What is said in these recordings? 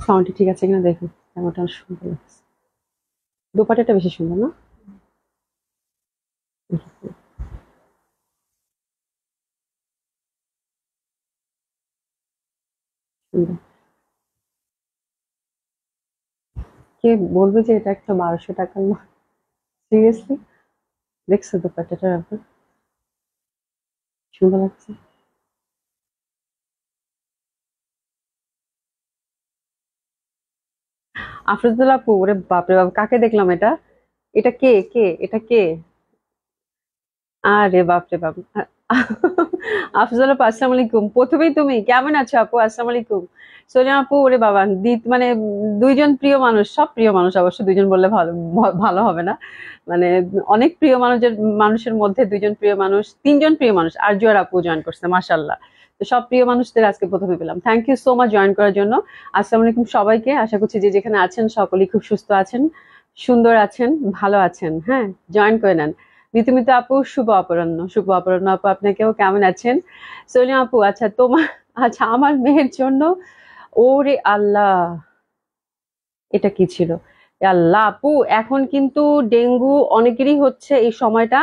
সাউন্ডটি ঠিক আছে কিনা দেখুন, জামাটা সুন্দর লাগছে, দোপাট্টাটা বেশি সুন্দর না? সুন্দর। কে বলবে যে এটা একটা 1200 টাকার না? সিরিয়াসলি, দেখছো দোপাট্টাটার ব্যাপার, সুন্দর লাগছে। আফরোজুল্লাহ আপু, ওরে বাপরে বাপ, কাকে দেখলাম এটা? এটা কে? এটা কে? আরে বাপরে বাপ! আফজাল আপু, আসসালামু আলাইকুম। প্রথমেই তুমি কেমন আছো আপু? আসসালামু আলাইকুম। সোনিয়া আপু, ওরে বাবা, মানে দুইজন প্রিয় মানুষ, সব প্রিয় মানুষ অবশ্য, দুইজন বললে ভালো ভালো হবে না, মানে অনেক প্রিয় মানুষের মধ্যে দুইজন প্রিয় মানুষ, তিনজন প্রিয় মানুষ, আরজু আর আপু জয়েন করছে, মাশাআল্লাহ। তো সব প্রিয় মানুষদের আজকে প্রথমে পেলাম, thank you so much join করার জন্য। আসসালামু আলাইকুম সবাইকে, আশা করছি যে যেখানে আছেন সকলেই খুব সুস্থ আছেন, সুন্দর আছেন, ভালো আছেন। হ্যাঁ, জয়েন করে নেন। মিতুমিতু আপু, শুভ অপরাহ্ন। শুভ অপরাহ্ন আপু, আপনাকেও। কেমন আছেন সোনিয়া আপু? আচ্ছা তোমার, আচ্ছা আমার মেয়ের জন্য, ওরে আল্লাহ, এটা কি ছিল? এ আল্লাহ আপু, এখন কিন্তু ডেঙ্গু অনেকেরই হচ্ছে এই সময়টা।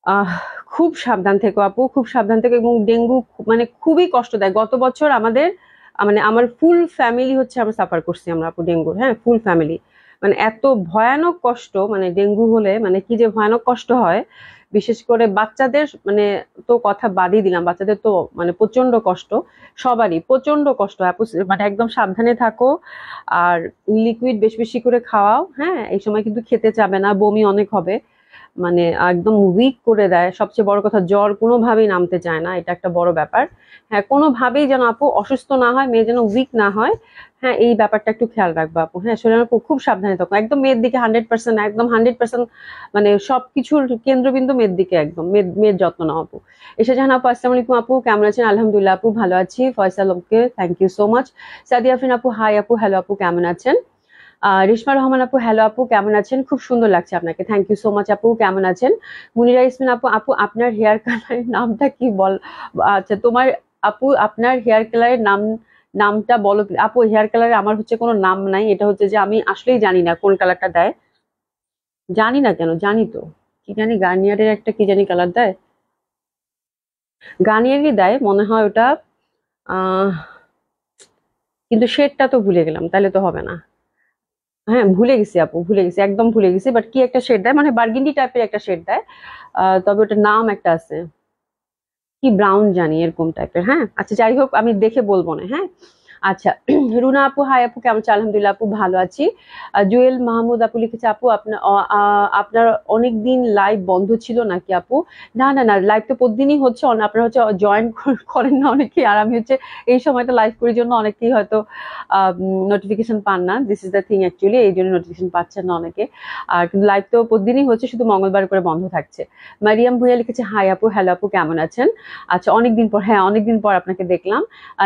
আহ খুব সাবধান থেকো আপু, খুব সাবধান থেকো। এবং ডেঙ্গু মানে খুবই কষ্ট দেয়। গত বছর আমাদের, মানে আমার ফুল ফ্যামিলি হচ্ছে আমরা সাফার করছি আমরা আপু ডেঙ্গুর, হ্যাঁ ফুল ফ্যামিলি। মানে এত ভয়ানক কষ্ট, মানে ডেঙ্গু হলে মানে কি যে ভয়ানক কষ্ট হয়, বিশেষ করে বাচ্চাদের, মানে তো কথা বাদই দিলাম, বাচ্চাদের তো মানে প্রচন্ড কষ্ট, সবারই প্রচন্ড কষ্ট আপু। মানে একদম সাবধানে থাকো, আর লিকুইড বেশি বেশি করে খাওয়াও। হ্যাঁ, এই সময় কিন্তু খেতে চাবে না, বমি অনেক হবে, মানে একদম উইক করে দেয়। সবচেয়ে বড় কথা, জ্বর কোনোভাবেই নামতে চায় না, এটা একটা বড় ব্যাপার। হ্যাঁ, কোনোভাবেই যেন আপু অসুস্থ না হয়, মেয়ে যেন উইক না হয়। হ্যাঁ, এই ব্যাপারটা একটু খেয়াল রাখবো আপু। হ্যাঁ, শরীর আপু খুব সাবধানে থাকো, একদম মেয়ের দিকে 100%, একদম 100%, মানে সবকিছুর কেন্দ্রবিন্দু মেয়ের দিকে, একদম মেয়ের যত্ন নাও আপু। এসে জাহান আপু, আসসালামু আলাইকুম আপু, কেমন আছেন? আলহামদুলিল্লাহ আপু, ভালো আছি। Faisal, okay, thank you so much. Sadia Afrin আপু, হাই আপু, হ্যালো আপু, কেমন আছেন? রেশমা রহমান আপু, হ্যালো আপু, কেমন আছেন? খুব সুন্দর লাগছে আপনাকে, থ্যাংক ইউ সো মাচ আপু, কেমন আছেন? মুনিরা ইসমিন আপু, আপু আপনার হেয়ার কালারের নামটা কি বল? আচ্ছা তোমার, আপু আপনার হেয়ার কালারের নামটা বলো আপু। হেয়ার কালারে আমার হচ্ছে কোনো নাম নাই, এটা হচ্ছে যে আমি আসলেই জানি না কোন কালারটা দেয়। জানি না কেন, জানি তো, কি জানি গার্নিয়ারের একটা কি জানি কালার দেয়, গার্নিয়ারই দেয় মনে হয় ওটা। আহ কিন্তু শেডটা তো ভুলে গেলাম, তাহলে তো হবে না। হ্যাঁ ভুলে গেছি আপু, ভুলে গেছি, একদম ভুলে গেছি, বাট কি একটা শেড দেয়, মানে বার্গিন্ডি টাইপের একটা শেড দেয়। তবে ওটার নাম একটা আছে, কি ব্রাউন জানি, এরকম টাইপের। হ্যাঁ আচ্ছা, যাই হোক, আমি দেখে বলবো না। হ্যাঁ আচ্ছা। রুনা আপু, হাই আপু, কেমন আছেন? আলহামদুলিল্লাহ আপু, ভালো আছি। জুয়েল মাহমুদ আপু লিখেছে, আপু আপনার আপনার অনেকদিন লাইভ বন্ধ ছিল নাকি আপু? না না না, লাইভ তো প্রতিদিনই হচ্ছে, আপনারা হচ্ছে জয়েন করেন না অনেকেই, আর আমি হচ্ছে এই সময়টা লাইভ করি জন্য অনেকেই হয়তো নোটিফিকেশন পান না, this is the thing actually, এই জন্য নোটিফিকেশন পাচ্ছেন না অনেকে। আর কিন্তু লাইভ তো প্রতিদিনই হচ্ছে, শুধু মঙ্গলবার করে বন্ধ থাকছে। মারিয়াম ভুইয়া লিখেছে, হাই আপু, হ্যালো আপু, কেমন আছেন? আচ্ছা অনেকদিন পর, হ্যাঁ অনেকদিন পর আপনাকে দেখলাম।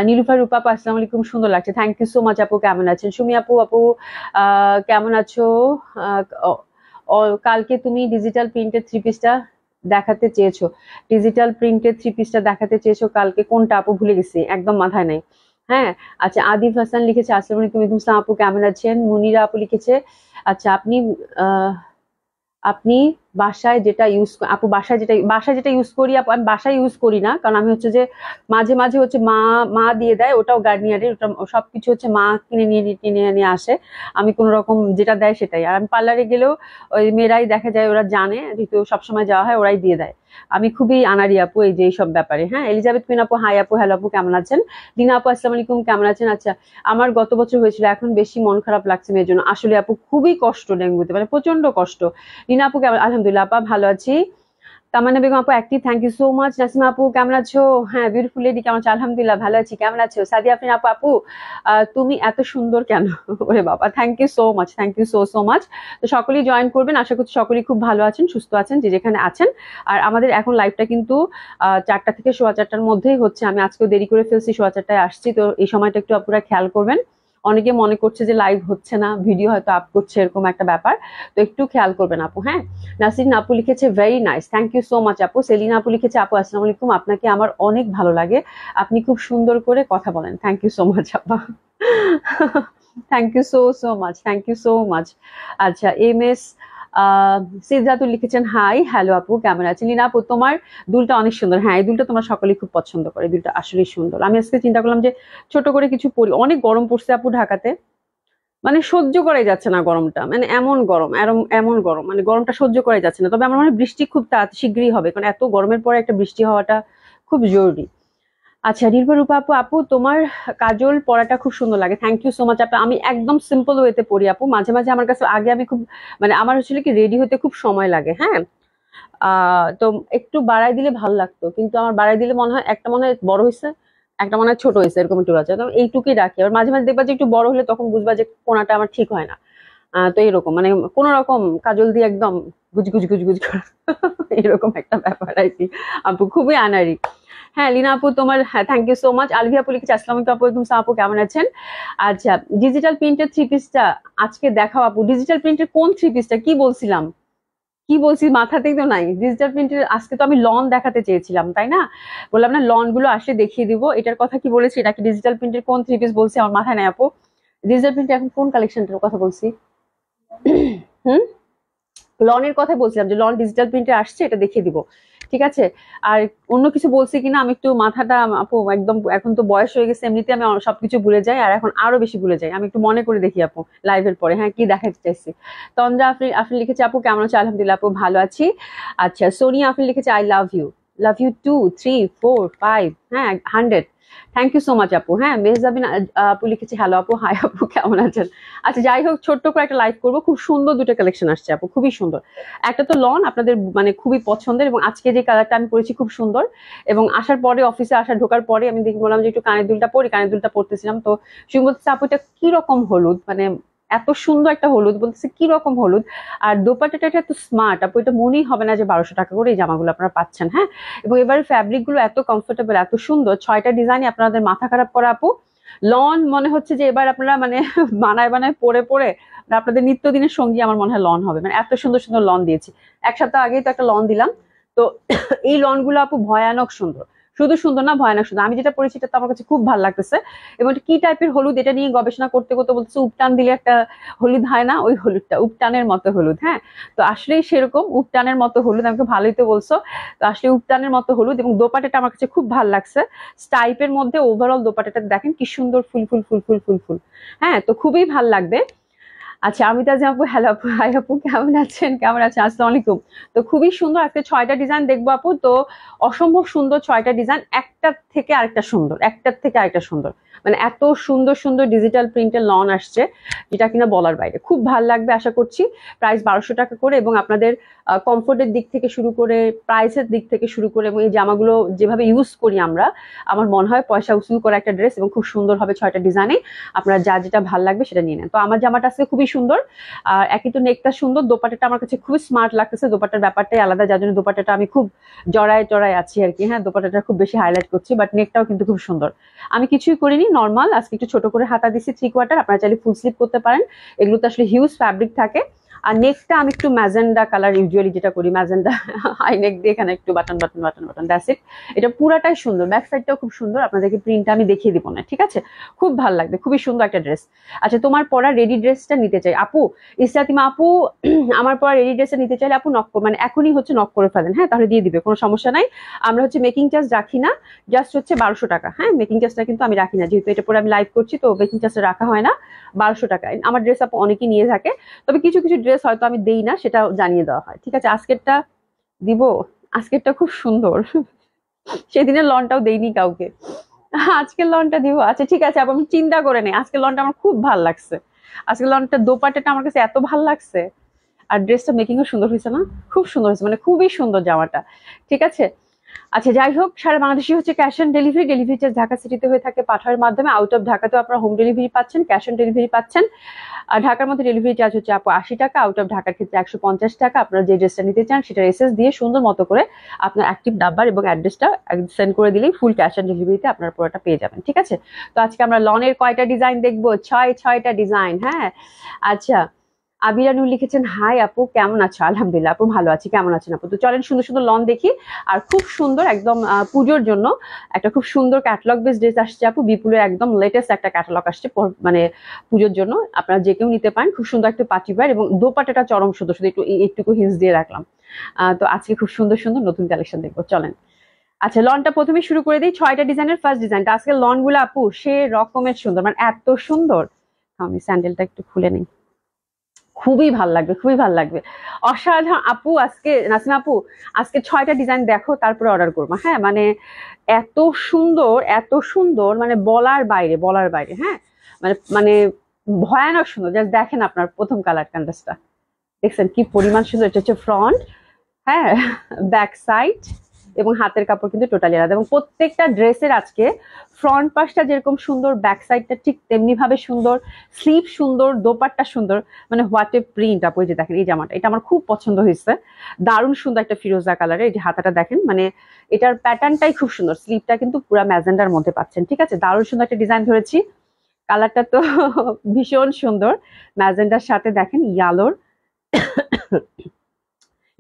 নীলুফার রূপা আপু, আসসালামু আলাইকুম, সুন্দর লাগছে, থ্যাংক ইউ সো মাচ আপু, কেমন আছেন? সুমি আপু, আপু কেমন আছো? আহ, ও- কালকে তুমি ডিজিটাল প্রিন্টের থ্রি পিসটা দেখাতে চেয়েছো, ডিজিটাল প্রিন্টের থ্রি পিসটা দেখাতে চেয়েছো কালকে, কোনটা আপু? ভুলে গেছি, একদম মাথায় নাই। হ্যাঁ আচ্ছা, আদিফ হাসান লিখেছে, আসসালামু আলাইকুম, ওয়ালাইকুম আসসালাম আপু, কেমন আছেন? মুনিরা আপু লিখেছে, আচ্ছা আপনি আহ আপনি বাসায় যেটা ইউজ, আপু বাসায় যেটা ইউজ করি আপু, আমি বাসায় ইউজ করি না, কারণ আমি হচ্ছে যে মাঝে মাঝে হচ্ছে মা মা দিয়ে দেয়, ওটাও গার্নিয়ারের, ওটা সবকিছু হচ্ছে মা কিনে নিয়ে আসে। আমি কোন রকম যেটা দেয় সেটাই, আর আমি পার্লারে গেলেও ওই মেয়েরাই দেখা যায়, ওরা জানে যেহেতু সবসময় যাওয়া হয়, ওরাই দিয়ে দেয়। আমি খুবই আনাড়ি আপু এই যে এইসব ব্যাপারে। হ্যাঁ, এলিজাবেথ কুইন আপু, হাই আপু, হ্যালো আপু, কেমন আছেন? দিনা আপু, আসসালামু আলাইকুম, কেমন আছেন? আচ্ছা, আমার গত বছর হয়েছিল, এখন বেশি মন খারাপ লাগছে মেয়ের জন্য। আসলে আপু খুবই কষ্ট ডেঙ্গুতে, মানে প্রচন্ড কষ্ট। রিনা আপু কেমন? আলহামদুলিল্লাহ আপা, ভালো আছি। তামান্না বেগম আপু active, thank you so much. Nasima আপু, কেমন আছো? হ্যাঁ, বিউটিফুল লেডি, কেমন আছো? আলহামদুলিল্লাহ ভালো আছি, কেমন আছো? সাদিয়া আফরিন আপু, আপু তুমি এত সুন্দর কেন? ওরে বাবা, thank you so much, thank you so much. তো সকলেই জয়েন করবেন, আশা করছি সকলেই খুব ভালো আছেন, সুস্থ আছেন, যে যেখানে আছেন। আর আমাদের এখন লাইভটা কিন্তু 4টা থেকে 4:15-র মধ্যেই হচ্ছে, আমি আজকেও দেরি করে ফেলছি, 4:15-টায় আসছি, তো এই সময়টা একটু আপনারা খেয়াল করবেন। অনেকে মনে করছে যে লাইভ হচ্ছে না, ভিডিও হয়তো আপ করছে, এরকম একটা ব্যাপার। তো একটু খেয়াল করবেন আপু। হ্যাঁ, নাসরিন আপু লিখেছে very nice, thank you so much আপু। সেলিনা আপু লিখেছে আপু আসসালামু আলাইকুম, আপনাকে আমার অনেক ভালো লাগে, আপনি খুব সুন্দর করে কথা বলেন। থ্যাংক ইউ সো মাচ আপা। Thank you so so much, thank you so much. আচ্ছা, এম এস সিদ্ধাতুল লিখেছেন হাই, হ্যালো আপু কেমন আছেন? লিনা আপু তোমার দুলটা অনেক সুন্দর। হ্যাঁ, এই দুলটা তোমরা সকলেই খুব পছন্দ করে, এই দুলটা আসলেই সুন্দর। আমি আজকে চিন্তা করলাম যে ছোট করে কিছু পরি। অনেক গরম পড়ছে আপু ঢাকাতে, মানে সহ্য করাই যাচ্ছে না গরমটা, মানে এমন গরম, এমন গরম, মানে গরমটা সহ্য করাই যাচ্ছে না। তবে আমার মনে হয় বৃষ্টি খুব শীঘ্রই হবে, কারণ এত গরমের পরে একটা বৃষ্টি হওয়াটা খুব জরুরি। আচ্ছা, নির্ভর রূপা আপু, আপু তোমার কাজল পরাটা খুব সুন্দর লাগে, থ্যাংক ইউ সো মাচ আপু। আমি একদম সিম্পল ওয়েতে পরি আপু, মাঝে মাঝে আমার কাছে আগে আমি খুব মানে আমার আসলে কি রেডি হতে খুব সময় লাগে। হ্যাঁ, তো একটু বাড়াই দিলে ভালো লাগতো, কিন্তু আমার বাড়াই দিলে মনে হয় একটা মনে হয় বড় হয়েছে, একটা মনে হয় ছোট হয়েছে, এরকম একটু আছে। তো এইটুকুই রাখি। আর মাঝে মাঝে দেখবা যে একটু বড় হলে তখন বুঝবা যে কোনাটা আমার ঠিক হয় না। তো এরকম মানে কোন রকম কাজল দিয়ে একদম গুজ গুজ গুজ গুজ করা এরকম একটা ব্যাপার আর কি আপু, খুবই আনারি। হ্যাঁ লিনা আপু তোমার, হ্যাঁ thank you so much. Alvi আপু লিখেছে আসসালামু আলাইকুম আপু, একদম আপু কেমন আছেন? আচ্ছা, ডিজিটাল প্রিন্টের থ্রি পিসটা আজকে দেখাও আপু। ডিজিটাল প্রিন্টের কোন থ্রি পিসটা? কি বলছিলাম, কি বলছি মাথাতেই তো নাই। ডিজিটাল প্রিন্টের আজকে তো আমি লন দেখাতে চেয়েছিলাম, তাই না? বললাম না লন গুলো আসলে দেখিয়ে দিব, এটার কথা কি বলেছি নাকি ডিজিটাল প্রিন্টের কোন থ্রি পিস বলছি আমার মাথায় নাই আপু। ডিজিটাল প্রিন্টের এখন কোন কালেকশনটার কথা বলছি? হুম, লনের কথা বলছিলাম যে লন ডিজিটাল প্রিন্টে আসছে, এটা দেখিয়ে দিব, ঠিক আছে? আর অন্য কিছু বলছি কিনা আমি একটু মাথাটা আপু একদম, এখন তো বয়স হয়ে গেছে, এমনিতে আমি সবকিছু ভুলে যাই, আর এখন আরো বেশি ভুলে যাই। আমি একটু মনে করে দেখি আপু লাইভের পরে, হ্যাঁ কি দেখাতে চাইছি। তন্দ্রা আপনি লিখেছে আপু কেমন আছো? আলহামদুলিল্লাহ আপু ভালো আছি। আচ্ছা, সোনিয়া আপনি লিখেছে I love you, love you 2 3 4 5, হ্যাঁ 100, থ্যাংক ইউ সো মাচ আপু। হ্যাঁ, মেহজাবিন আপু লিখেছে হ্যালো আপু, হাই আপু কেমন আছেন? আচ্ছা, যাই হোক ছোট্ট করে একটা লাইভ করবো, খুব সুন্দর দুটো কালেকশন আসছে আপু, খুবই সুন্দর। একটা তো লন আপনাদের মানে খুবই পছন্দের, এবং আজকে যে কালারটা আমি পরেছি খুব সুন্দর। এবং আসার পরে অফিসে ঢোকার পরে আমি দেখি বললাম যে একটু কানের দুলটা পরি, কানের দুলটা পরতেছিলাম, তো সুমি বলতেছে আপু এটা কি রকম হলুদ, মানে এত সুন্দর একটা হলুদ, বলতেছে কি রকম হলুদ। আর দোপাট্টাটা এত স্মার্ট আপু, এটা মনেই হবে না যে 1200 টাকা করে এই জামাগুলো আপনারা পাচ্ছেন। হ্যাঁ, এবং এবারে ফ্যাব্রিক গুলো এত কমফোর্টেবল, এত সুন্দর, 6টা ডিজাইন আপনাদের মাথা খারাপ করা আপু। লন মনে হচ্ছে যে এবার আপনারা মানে বানায় বানায় পরে পরে আপনাদের নিত্যদিনের সঙ্গী আমার মনে হয় লন হবে, মানে এত সুন্দর সুন্দর লন দিয়েছি। এক সপ্তাহ আগেই তো একটা লন দিলাম। তো এই লন গুলো আপু ভয়ানক সুন্দর, শুধু সুন্দর না ভয়ানক সুন্দর। আমি যেটা পরেছি এটা তো আমার কাছে খুব ভালো লাগতেছে। এবং এটা কি টাইপের হলুদ, এটা নিয়ে গবেষণা করতে করতে বলতেছে উপটান দিলে একটা হলুদ হয় না, ওই হলুদটা উপটানের মতো হলুদ। হ্যাঁ, তো আসলেই সেরকম উপটানের মতো হলুদ, আমাকে ভালোই তো বলছো। তো আসলে উপটানের মতো হলুদ, এবং দোপাট্টাটা আমার কাছে খুব ভালো লাগছে। স্টাইপের মধ্যে ওভারঅল দোপাট্টাটা দেখেন কি সুন্দর, ফুল ফুল ফুল ফুল ফুল ফুল। হ্যাঁ, তো খুবই ভাল লাগবে। আচ্ছা, অমিতাজ আপু হ্যালো আপু, হাই আপু কেমন আছেন? কেমন আছেন? আসসালামু আলাইকুম। তো খুবই সুন্দর আজকে 6টা ডিজাইন দেখবো আপু। তো অসম্ভব সুন্দর 6টা ডিজাইন, একটার থেকে আরেকটা সুন্দর, একটার থেকে আরেকটা সুন্দর, মানে এত সুন্দর সুন্দর ডিজিটাল প্রিন্টের লন আসছে যেটা কিনা বলার বাইরে। খুব ভালো লাগবে আশা করছি। প্রাইস 1200 টাকা করে, এবং আপনাদের কমফোর্টের দিক থেকে শুরু করে, প্রাইসের দিক থেকে শুরু করে, এবং এই জামাগুলো যেভাবে ইউজ করি আমরা, আমার মনে হয় পয়সা উসুল করা একটা ড্রেস, এবং খুব সুন্দর হবে 6টা ডিজাইনে। আপনারা যা যেটা ভালো লাগবে সেটা নিয়ে নেন। তো আমার জামাটা আজকে খুবই সুন্দর, আর একই তো নেকটা সুন্দর, দোপাট্টাটা আমার কাছে খুব স্মার্ট লাগতেছে। দোপাট্টার ব্যাপারটাই আলাদা, যার জন্য দোপাট্টাটা আমি খুব জড়ায় টড়ায় আছি আর কি। হ্যাঁ, দোপাট্টাটা খুব বেশি হাইলাইট করছি, বাট নেকটাও কিন্তু খুব সুন্দর। আমি কিছুই করিনি, নর্মাল আজকে একটু ছোট করে হাতা দিচ্ছি 3/4। আপনারা চাইলে ফুল স্লিপ করতে পারেন, এগুলোতে আসলে হিউজ ফ্যাব্রিক থাকে। আর নেকটা আমি একটু ম্যাজেন্ডা কালার ইউজুয়ালি যেটা করি, ম্যাজেন্ডা হাই নেক দিয়ে এখানে একটু button button button button, that's it. এটা পুরাটাই সুন্দর, ব্যাক সাইডটাও খুব সুন্দর। আপনাদেরকে প্রিন্টটা আমি দেখিয়ে দিব না, ঠিক আছে? খুব ভালো লাগবে, খুবই সুন্দর একটা ড্রেস। আচ্ছা, তোমার পরা রেডি ড্রেসটা নিতে চাই আপু, ইসরাতিমা আপু। আমার পরা রেডি ড্রেসটা নিতে চাইলে আপু নক, মানে এখনই হচ্ছে নক করে ফেলেন, হ্যাঁ তাহলে দিয়ে দিবে, কোনো সমস্যা নাই। আমরা হচ্ছে মেকিং চার্জ রাখি না, জাস্ট হচ্ছে 1200 টাকা। হ্যাঁ, মেকিং চার্জটা কিন্তু আমি রাখি না, যেহেতু এটা পরে আমি লাইভ করছি, তো মেকিং চার্জটা রাখা হয় না। 1200 টাকায় আমার ড্রেস আপু অনেকেই নিয়ে থাকে, তবে কিছু কিছু ড্রেস হয়তো আমি দেই না, সেটা জানিয়ে দেওয়া হয়, ঠিক আছে? আজকেরটা দিব, আজকেরটা খুব সুন্দর। সেদিনের লনটাও দেইনি কাউকে, আজকের লনটা দিব। আচ্ছা ঠিক আছে আপু, আমি চিন্তা করে নেই। আজকের লনটা আমার খুব ভালো লাগছে, আজকের লনটা দোপাট্টাটা আমার কাছে এত ভালো লাগছে, আর ড্রেসটা মেকিংও সুন্দর হয়েছে না? খুব সুন্দর হয়েছে, মানে খুবই সুন্দর জামাটা, ঠিক আছে? আচ্ছা যাই হোক, সারা বাংলাদেশে হচ্ছে cash on delivery. Delivery charge Dhaka সিটিতে হয়ে থাকে পাঠানোর মাধ্যমে। আউট অফ ঢাকাতেও আপনারা হোম ডেলিভারি পাচ্ছেন, ক্যাশ অন ডেলিভারি পাচ্ছেন। আর ঢাকার মধ্যে ডেলিভারি চার্জ হচ্ছে আপু 80 টাকা, আউট অফ ঢাকার ক্ষেত্রে 150 টাকা। আপনারা যে ড্রেসটা নিতে চান সেটা এসএস দিয়ে সুন্দর মতো করে আপনার অ্যাক্টিভ নাম্বার এবং অ্যাড্রেসটা সেন্ড করে দিলেই ফুল ক্যাশ অন ডেলিভারিতে আপনারা পুরোটা পেয়ে যাবেন। ঠিক আছে, তো আজকে আমরা লনের কয়টা ডিজাইন দেখবো? ছয়টা ডিজাইন। হ্যাঁ আচ্ছা, আবিরানুর লিখেছেন হাই আপু কেমন আছো? আলহামদুলিল্লাহ আপু ভালো আছি, কেমন আছেন আপু? তো চলেন সুন্দর সুন্দর লন দেখি। আর খুব সুন্দর একদম পুজোর জন্য একটা খুব সুন্দর ক্যাটালগ বেস ড্রেস আসছে আপু, বিপুলের একদম লেটেস্ট একটা ক্যাটালগ আসছে মানে পুজোর জন্য। আপনারা যে কেউ নিতে পারেন, খুব সুন্দর একটা পার্টি ওয়্যার এবং দোপাট্টাটা চরম সুন্দর, শুধু একটুকু হিন্স দিয়ে রাখলাম। তো আজকে খুব সুন্দর সুন্দর নতুন কালেকশন দেখবো, চলেন। আচ্ছা লনটা প্রথমে শুরু করে দিই। 6টা ডিজাইনের ফার্স্ট ডিজাইনটা। আজকে লন গুলো আপু সে রকমের সুন্দর, মানে এত সুন্দর। আমি স্যান্ডেলটা একটু খুলে নিই, খুবই ভাল লাগবে, খুবই ভাল লাগবে, অসাধারণ আপু। আজকে নাসিমা আপু আজকে 6টা ডিজাইন দেখো, তারপরে অর্ডার করবো। হ্যাঁ মানে এত সুন্দর, এত সুন্দর, মানে বলার বাইরে, বলার বাইরে। হ্যাঁ মানে মানে ভয়ানক সুন্দর। জাস্ট দেখেন আপনার প্রথম কালার কন্ট্রাস্টটা দেখছেন কি পরিমাণ সুন্দর। এটা হচ্ছে ফ্রন্ট, হ্যাঁ ব্যাক সাইড এবং হাতের কাপড় কিন্তু টোটালি আলাদা। এবং প্রত্যেকটা ড্রেসের আজকে ফ্রন্ট পাশটা যেরকম সুন্দর, ব্যাক সাইডটা ঠিক তেমনি ভাবে সুন্দর, স্লিভ সুন্দর, দোপাট্টা সুন্দর। মানে হোয়াট এ প্রিন্ট আপু। এই যে দেখেন এই জামাটা, এটা আমার খুব পছন্দ হয়েছে, দারুণ সুন্দর একটা ফিরোজা কালারে। এই যে হাতাটা দেখেন, মানে এটার প্যাটার্নটাই খুব সুন্দর। স্লিভটা কিন্তু পুরো ম্যাজেন্ডার মধ্যে পাচ্ছেন। ঠিক আছে, দারুণ সুন্দর একটা ডিজাইন ধরেছি। কালারটা তো ভীষণ সুন্দর, ম্যাজেন্ডার সাথে দেখেন ইয়ালোর,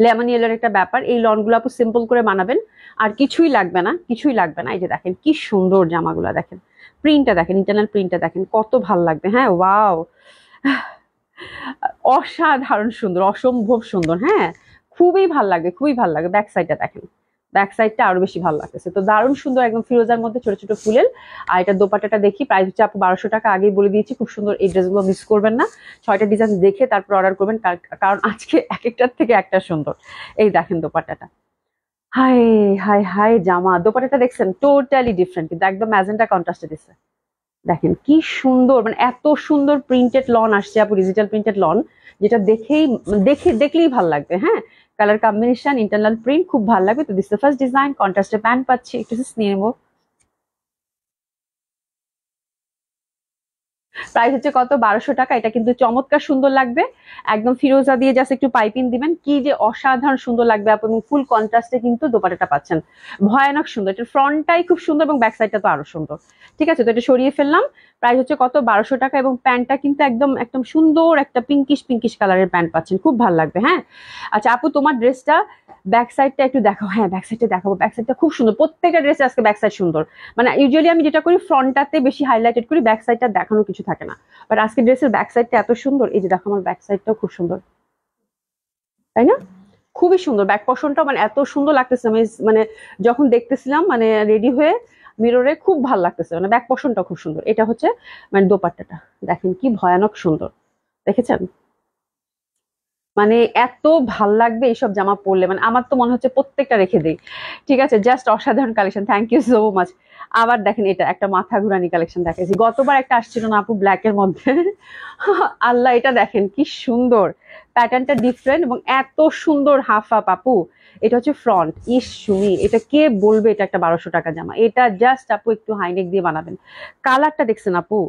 লেমন ইয়েলোর একটা ব্যাপার। এই লনগুলো আপু সিম্পল করে বানাবেন, আর কিছুই লাগবে না, কিছুই লাগবে না। এই যে দেখেন কি সুন্দর জামাগুলো, দেখেন প্রিন্টটা দেখেন, ইন্টারনাল প্রিন্টটা দেখেন কত ভাল লাগবে। হ্যাঁ ওয়াও, অসাধারণ সুন্দর, অসম্ভব সুন্দর। হ্যাঁ খুবই ভাল লাগবে, খুবই ভাল লাগবে। ব্যাক সাইডটা দেখেন, ব্যাক সাইডটা আরো বেশি ভালো লাগতেছে। তো দারুণ সুন্দর, একদম ফিরোজার মধ্যে ছোট ছোট ফুলের। আর এটা দোপাট্টাটা দেখি, প্রাইস হচ্ছে আপু 1200 টাকা। আগেই বলে দিয়েছি, খুব সুন্দর। এই ড্রেসগুলো মিস করবেন না, 6টা ডিজাইন দেখে তারপর অর্ডার করবেন, কারণ আজকে এক একটার থেকে একটা সুন্দর। এই দেখেন দোপাট্টাটা, হাই হাই হাই জামা। দোপাট্টাটা দেখছেন টোটালি ডিফারেন্ট, কিন্তু একদম ম্যাজেন্টা কন্ট্রাস্টে দিচ্ছে। দেখেন কি সুন্দর, মানে এত সুন্দর প্রিন্টেড লন আসছে আপু, ডিজিটাল প্রিন্টেড লন, যেটা দেখলেই ভাল লাগবে। হ্যাঁ কালার কম্বিনেশন, ইন্টারনাল প্রিন্ট খুব ভালো লাগবে। তো দিস ফার্স্ট ডিজাইন, কন্ট্রাস্টে প্যান্ট পাচ্ছি, একটু নিয়ে নেবো। প্রাইস হচ্ছে কত? 1200 টাকা। এটা কিন্তু চমৎকার সুন্দর লাগবে, একদম ফিরোজা দিয়ে জাস্ট একটু পাইপিং দিবেন, কি যে অসাধারণ সুন্দর লাগবে আপু। এবং ফুল কন্ট্রাস্টে কিন্তু দোপাট্টাটা পাচ্ছেন, ভয়ানক সুন্দর। এটা ফ্রন্টটাই খুব সুন্দর এবং ব্যাক সাইডটা তো আরো সুন্দর। ঠিক আছে, তো এটা সরিয়ে ফেললাম। প্রাইস হচ্ছে কত? 1200 টাকা। এবং প্যান্টটা কিন্তু একদম একদম সুন্দর একটা পিঙ্কিশ পিঙ্কিশ কালারের প্যান্ট পাচ্ছেন, খুব ভালো লাগবে। হ্যাঁ আচ্ছা আপু তোমার ড্রেসটা ব্যাক সাইডটা একটু দেখাও। হ্যাঁ ব্যাক সাইডটা দেখাবো, ব্যাক সাইডটা খুব সুন্দর। প্রত্যেকটা ড্রেসে আজকে ব্যাক সাইড সুন্দর। মানে ইউজুয়ালি আমি যেটা করি, ফ্রন্টটাতে বেশি হাইলাইটেড করি, ব্যাক সাইডটা দেখানোর কিছু থাকে না। বাট আজকে ড্রেসের ব্যাক সাইডটা এত সুন্দর। এই যে দেখো আমার ব্যাক সাইডটাও খুব সুন্দর, তাই না? খুবই সুন্দর ব্যাক পশনটা, মানে এত সুন্দর লাগতেছে। আমি মানে যখন দেখতেছিলাম, মানে রেডি হয়ে মিররে, খুব ভালো লাগতেছে। মানে ব্যাক পশনটা খুব সুন্দর। এটা হচ্ছে মানে দোপাট্টাটা দেখেন কি ভয়ানক সুন্দর, দেখেছেন? মানে এত ভাল লাগবে এইসব জামা পরলে, মানে আমার তো মনে হচ্ছে প্রত্যেকটা রেখে দিই। ঠিক আছে, জাস্ট অসাধারণ collection, thank you so much. আবার দেখেন এটা একটা মাথা ঘুরানি কালেকশন দেখাইছি। গতবার একটা আসছিল না আপু ব্ল্যাক এর মধ্যে, আল্লাহ এটা দেখেন কি সুন্দর, প্যাটার্নটা ডিফারেন্ট এবং এত সুন্দর হাফ হাফ আপু। এটা হচ্ছে ফ্রন্ট। ইস সুমি, এটা কে বলবে এটা একটা 1200 টাকা জামা? এটা জাস্ট আপু একটু হাইনেক দিয়ে বানাবেন। কালারটা দেখছেন আপু,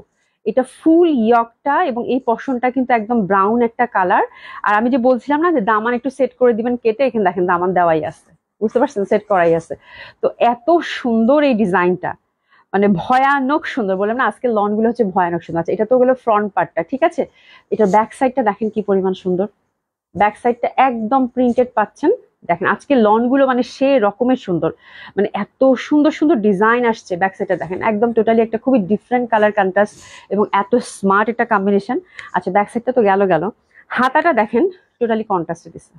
এটা ফুল ইয়কটা এবং এই পশনটা কিন্তু একদম ব্রাউন একটা কালার। আর আমি যে বলছিলাম না যে দামান একটু সেট করে দিবেন কেটে, এখানে দেখেন দামান দেওয়াই আছে, বুঝতে পারছেন, সেট করাই আছে। তো এত সুন্দর এই ডিজাইনটা, মানে ভয়ানক সুন্দর। বললাম না আজকে লন গুলো হচ্ছে ভয়ানক সুন্দর। আছে এটা তো হলো ফ্রন্ট পার্টটা, ঠিক আছে। এটার ব্যাক সাইডটা দেখেন কি পরিমাণ সুন্দর, ব্যাক সাইডটা একদম প্রিন্টেড পাচ্ছেন। দেখেন আজকে লন গুলো মানে সে রকমের সুন্দর, মানে এত সুন্দর সুন্দর ডিজাইন আসছে। ব্যাক সাইডটা দেখেন একদম টোটালি একটা খুবই ডিফারেন্ট কালার কন্ট্রাস্ট এবং এত স্মার্ট একটা কম্বিনেশন। আচ্ছা ব্যাক সাইডটা তো গেল গেল, হাতাটা দেখেন টোটালি কন্ট্রাস্টে দিচ্ছে।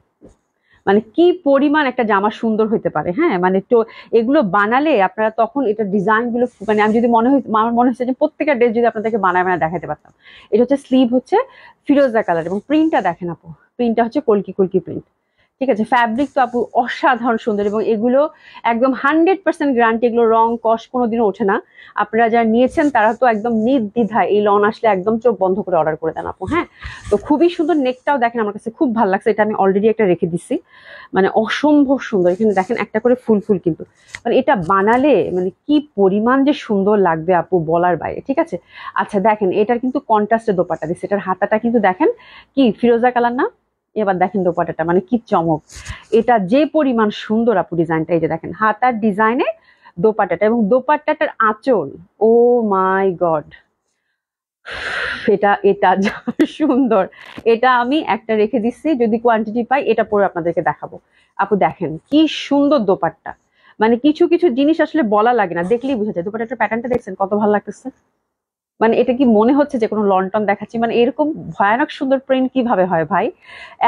মানে কি পরিমাণ একটা জামা সুন্দর হইতে পারে। হ্যাঁ মানে তো এগুলো বানালে আপনারা তখন এটা ডিজাইন গুলো, মানে আমি যদি আমার মনে হচ্ছে যে প্রত্যেকটা ড্রেস যদি আপনাদেরকে বানায় বানায় দেখাতে পারতাম। এটা হচ্ছে স্লিভ হচ্ছে ফিরোজা কালার এবং প্রিন্টটা দেখেন আপু, প্রিন্টটা হচ্ছে কলকি কলকি প্রিন্ট। ঠিক আছে, ফ্যাব্রিক তো আপু অসাধারণ সুন্দর, এবং এগুলো একদম 100% গ্যারান্টি, এগুলো রং কস কোনোদিনও ওঠে না। আপনারা যারা নিয়েছেন তারা তো একদম নির্দ্বিধায় এই লন আসলে একদম চোখ বন্ধ করে অর্ডার করে দেন আপু। হ্যাঁ, তো খুবই সুন্দর, নেকটাও দেখেন আমার কাছে খুব ভালো লাগছে, এটা আমি অলরেডি একটা রেখে দিচ্ছি, মানে অসম্ভব সুন্দর। এখানে দেখেন একটা করে ফুল ফুল, কিন্তু মানে এটা বানালে মানে কি পরিমাণ যে সুন্দর লাগবে আপু বলার বাইরে। ঠিক আছে, আচ্ছা দেখেন এটার কিন্তু কন্ট্রাস্টে দোপাট্টা দিচ্ছে, এটার হাতাটা কিন্তু দেখেন কি ফিরোজা কালার না, এবার দেখেন দোপাট্টাটা মানে কি চমক, এটা যে পরিমাণ সুন্দর আপু ডিজাইনটা। এই যে দেখেন হাতার ডিজাইনে দোপাট্টাটা, এবং দোপাট্টাটার আঁচল, ও মাই গড, এটা এটা যা সুন্দর। এটা আমি একটা রেখে দিচ্ছি, যদি কোয়ান্টিটি পাই এটা পরে আপনাদেরকে দেখাবো। আপু দেখেন কি সুন্দর দোপাট্টা, মানে কিছু কিছু জিনিস আসলে বলা লাগে না, দেখলেই বোঝা যায়। দোপাট্টাটার প্যাটার্নটা দেখছেন কত ভালো লাগতেছে, মানে এটা কি মনে হচ্ছে যে কোনো লন্ঠন দেখাচ্ছি, মানে এরকম ভয়ানক সুন্দর প্রিন্ট কিভাবে হয় ভাই,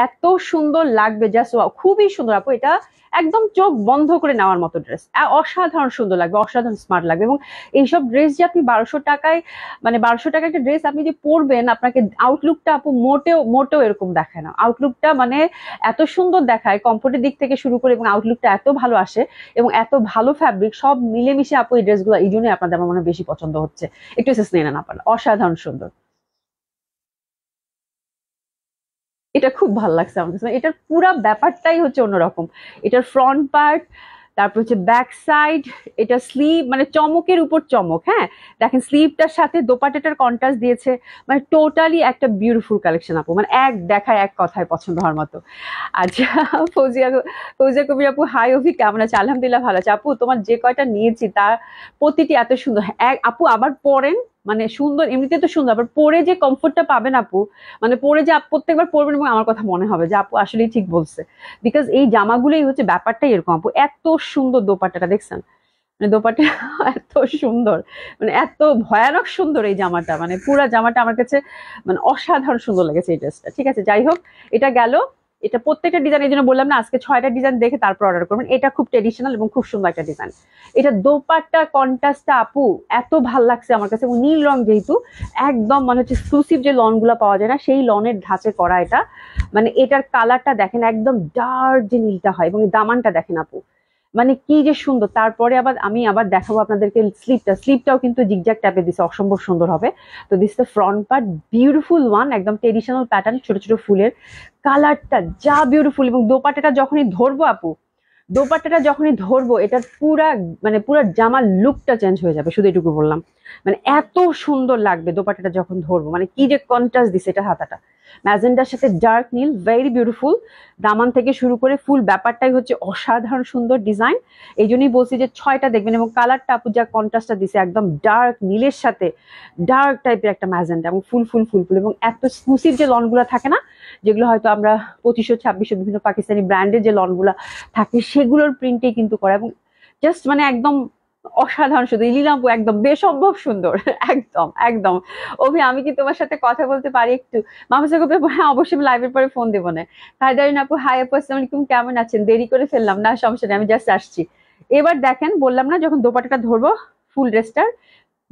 এত সুন্দর লাগবে, জাস্ট খুবই সুন্দর আপু। এটা একদম চোখ বন্ধ করে নেওয়ার মতো ড্রেস, অসাধারণ সুন্দর লাগবে, অসাধারণ স্মার্ট লাগবে। এবং এইসব ড্রেস যে আপনি 1200 টাকায়, মানে 1200 টাকা একটা ড্রেস আপনি যে পরবেন, আপনাকে আউটলুকটা আপু মোটেও মোটেও এরকম দেখায় না। আউটলুকটা মানে এত সুন্দর দেখায়, কমফোর্টের দিক থেকে শুরু করে, এবং আউটলুকটা এত ভালো আসে, এবং এত ভালো ফ্যাব্রিক, সব মিলেমিশে আপু এই ড্রেসগুলো এই জন্যই আপনাদের আমার মনে হয় বেশি পছন্দ হচ্ছে। একটু এসেস নিয়ে নেন আপনারা, অসাধারণ সুন্দর। এটা খুব ভালো লাগছে আমার কাছে, এটার পুরো ব্যাপারটাই হচ্ছে অন্যরকম। এটার ফ্রন্ট পার্ট, তারপর হচ্ছে ব্যাক সাইড, এটা স্লিভ, মানে চমকের উপর চমক। হ্যাঁ, দেখেন স্লিভটার সাথে দোপাট্টাটার কন্ট্রাস্ট দিয়েছে, মানে টোটালি একটা বিউটিফুল কালেকশন আপু, মানে এক দেখায় এক কথায় পছন্দ হওয়ার মতো। আচ্ছা, ফৌজিয়া ফৌজিয়া কবির আপু, হাই অভি, কেমন আছে? আলহামদুলিল্লাহ ভালো আছে আপু, তোমার যে কয়টা নিয়েছি তার প্রতিটি এত সুন্দর। এক আপু আবার পরেন, মানে সুন্দর, এমনিতে তো সুন্দর, আবার পরে যে কমফোর্টটা পাবেন আপু, মানে পরে যে প্রত্যেকবার পরবেন এবং আমার কথা মনে হবে যে আপু আসলেই ঠিক বলছে। বিকজ এই জামাগুলোই হচ্ছে ব্যাপারটাই এরকম আপু, এত সুন্দর দোপাট্টাটা দেখছেন, মানে দোপাট্টা এত সুন্দর, মানে এত ভয়ানক সুন্দর এই জামাটা, মানে পুরা জামাটা আমার কাছে মানে অসাধারণ সুন্দর লেগেছে এই ড্রেসটা। ঠিক আছে, যাই হোক, এটা গেল। এটা প্রত্যেকটা ডিজাইন, এই জন্য বললাম না আজকে 6টা ডিজাইন দেখে তারপর অর্ডার করবেন। এটা খুব ট্রেডিশনাল এবং খুব সুন্দর একটা ডিজাইন। এটা দোপাট্টা কন্ট্রাস্টটা আপু এত ভাল লাগছে আমার কাছে, এবং নীল রং যেহেতু, একদম মানে হচ্ছে এক্সক্লুসিভ যে লন গুলা পাওয়া যায় না সেই লনের ধাঁচে করা এটা, মানে এটার কালারটা দেখেন একদম ডার্ক যে নীলটা হয়, এবং দামানটা দেখেন আপু মানে কি যে সুন্দর। তারপরে আবার আমি আবার দেখাবো আপনাদেরকে স্লিপটাও কিন্তু জিগজ্যাগ টাইপের দিছে, অসম্ভব সুন্দর হবে। তো this the front part, beautiful one, একদম ট্রেডিশনাল প্যাটার্ন, ছোট ছোট ফুলের, কালারটা যা বিউটিফুল। এবং দোপাট্টাটা যখনই ধরবো আপু, দোপাট্টাটা যখনই ধরবো, এটার পুরা মানে পুরা জামার লুকটা চেঞ্জ হয়ে যাবে, শুধু এটুকু বললাম। মানে এত সুন্দর লাগবে দোপাট্টাটা যখন ধরবো, মানে কি যে কন্ট্রাস্ট দিছে এটা হাতাটা, ম্যাজেন্ডার সাথে ডার্ক নীল, ভেরি বিউটিফুল। দামান থেকে শুরু করে ফুল ব্যাপারটাই হচ্ছে অসাধারণ সুন্দর ডিজাইন। এই জন্যই বলছি যে 6টা দেখবেন, এবং কালারটা আপু যা কন্ট্রাস্টটা দিছে, একদম ডার্ক নীলের সাথে ডার্ক টাইপের একটা ম্যাজেন্ডা, এবং ফুল ফুল ফুল ফুল, এবং এত এক্সক্লুসিভ যে লনগুলো থাকে না, যেগুলো হয়তো আমরা 2500 2600 বিভিন্ন পাকিস্তানি ব্র্যান্ডের যে লনগুলো থাকে সেগুলোর প্রিন্টে কিন্তু করা, এবং জাস্ট মানে একদম অসাধারণ, শুধু লীলাম্পু একদম বেসম্ভব সুন্দর। একদম একদম। অভি, আমি কি তোমার সাথে কথা বলতে পারি একটু? মাহফুজা কবির আপু, হ্যাঁ অবশ্যই, আমি লাইভের পরে ফোন দেবো না। হায়দারিন আপু, হাই আপু, আসসালামু আলাইকুম, কেমন আছেন? দেরি করে ফেললাম না, সমস্যা নেই, আমি জাস্ট আসছি। এবার দেখেন, বললাম না যখন দোপাট্টাটা ধরবো ফুল ড্রেসটার,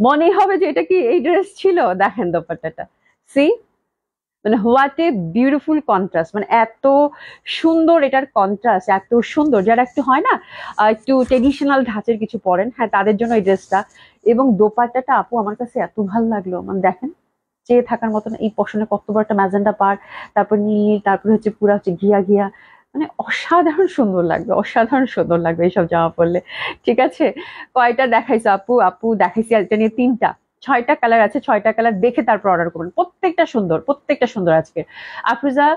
মনে হবে যে এটা কি এই ড্রেস ছিল। দেখেন দোপাট্টাটা, সি, মানে হোয়াট এ বিউটিফুল কন্ট্রাস্ট, মানে এত সুন্দর এটার কন্ট্রাস্ট, এত সুন্দর। যারা একটু হয় না একটু ট্রেডিশনাল ধাঁচের কিছু পরেন, হ্যাঁ তাদের জন্য এই ড্রেসটা। এবং দোপাট্টাটা আপু আমার কাছে এত ভালো লাগলো, মানে দেখেন চেয়ে থাকার মতন, এই পশনে কত বড় একটা ম্যাজেন্ডা পার, তারপর নীল, তারপর হচ্ছে পুরা হচ্ছে ঘিয়া ঘিয়া, মানে অসাধারণ সুন্দর লাগবে, অসাধারণ সুন্দর লাগবে এইসব জামা পরলে। ঠিক আছে, কয়টা দেখাইছো আপু? আপু দেখাইছি এটা নিয়ে 3টা, 6টা কালার আছে, 6টা কালার দেখে তারপর অর্ডার করবেন, প্রত্যেকটা সুন্দর, প্রত্যেকটা সুন্দর। আজকে আফরোজা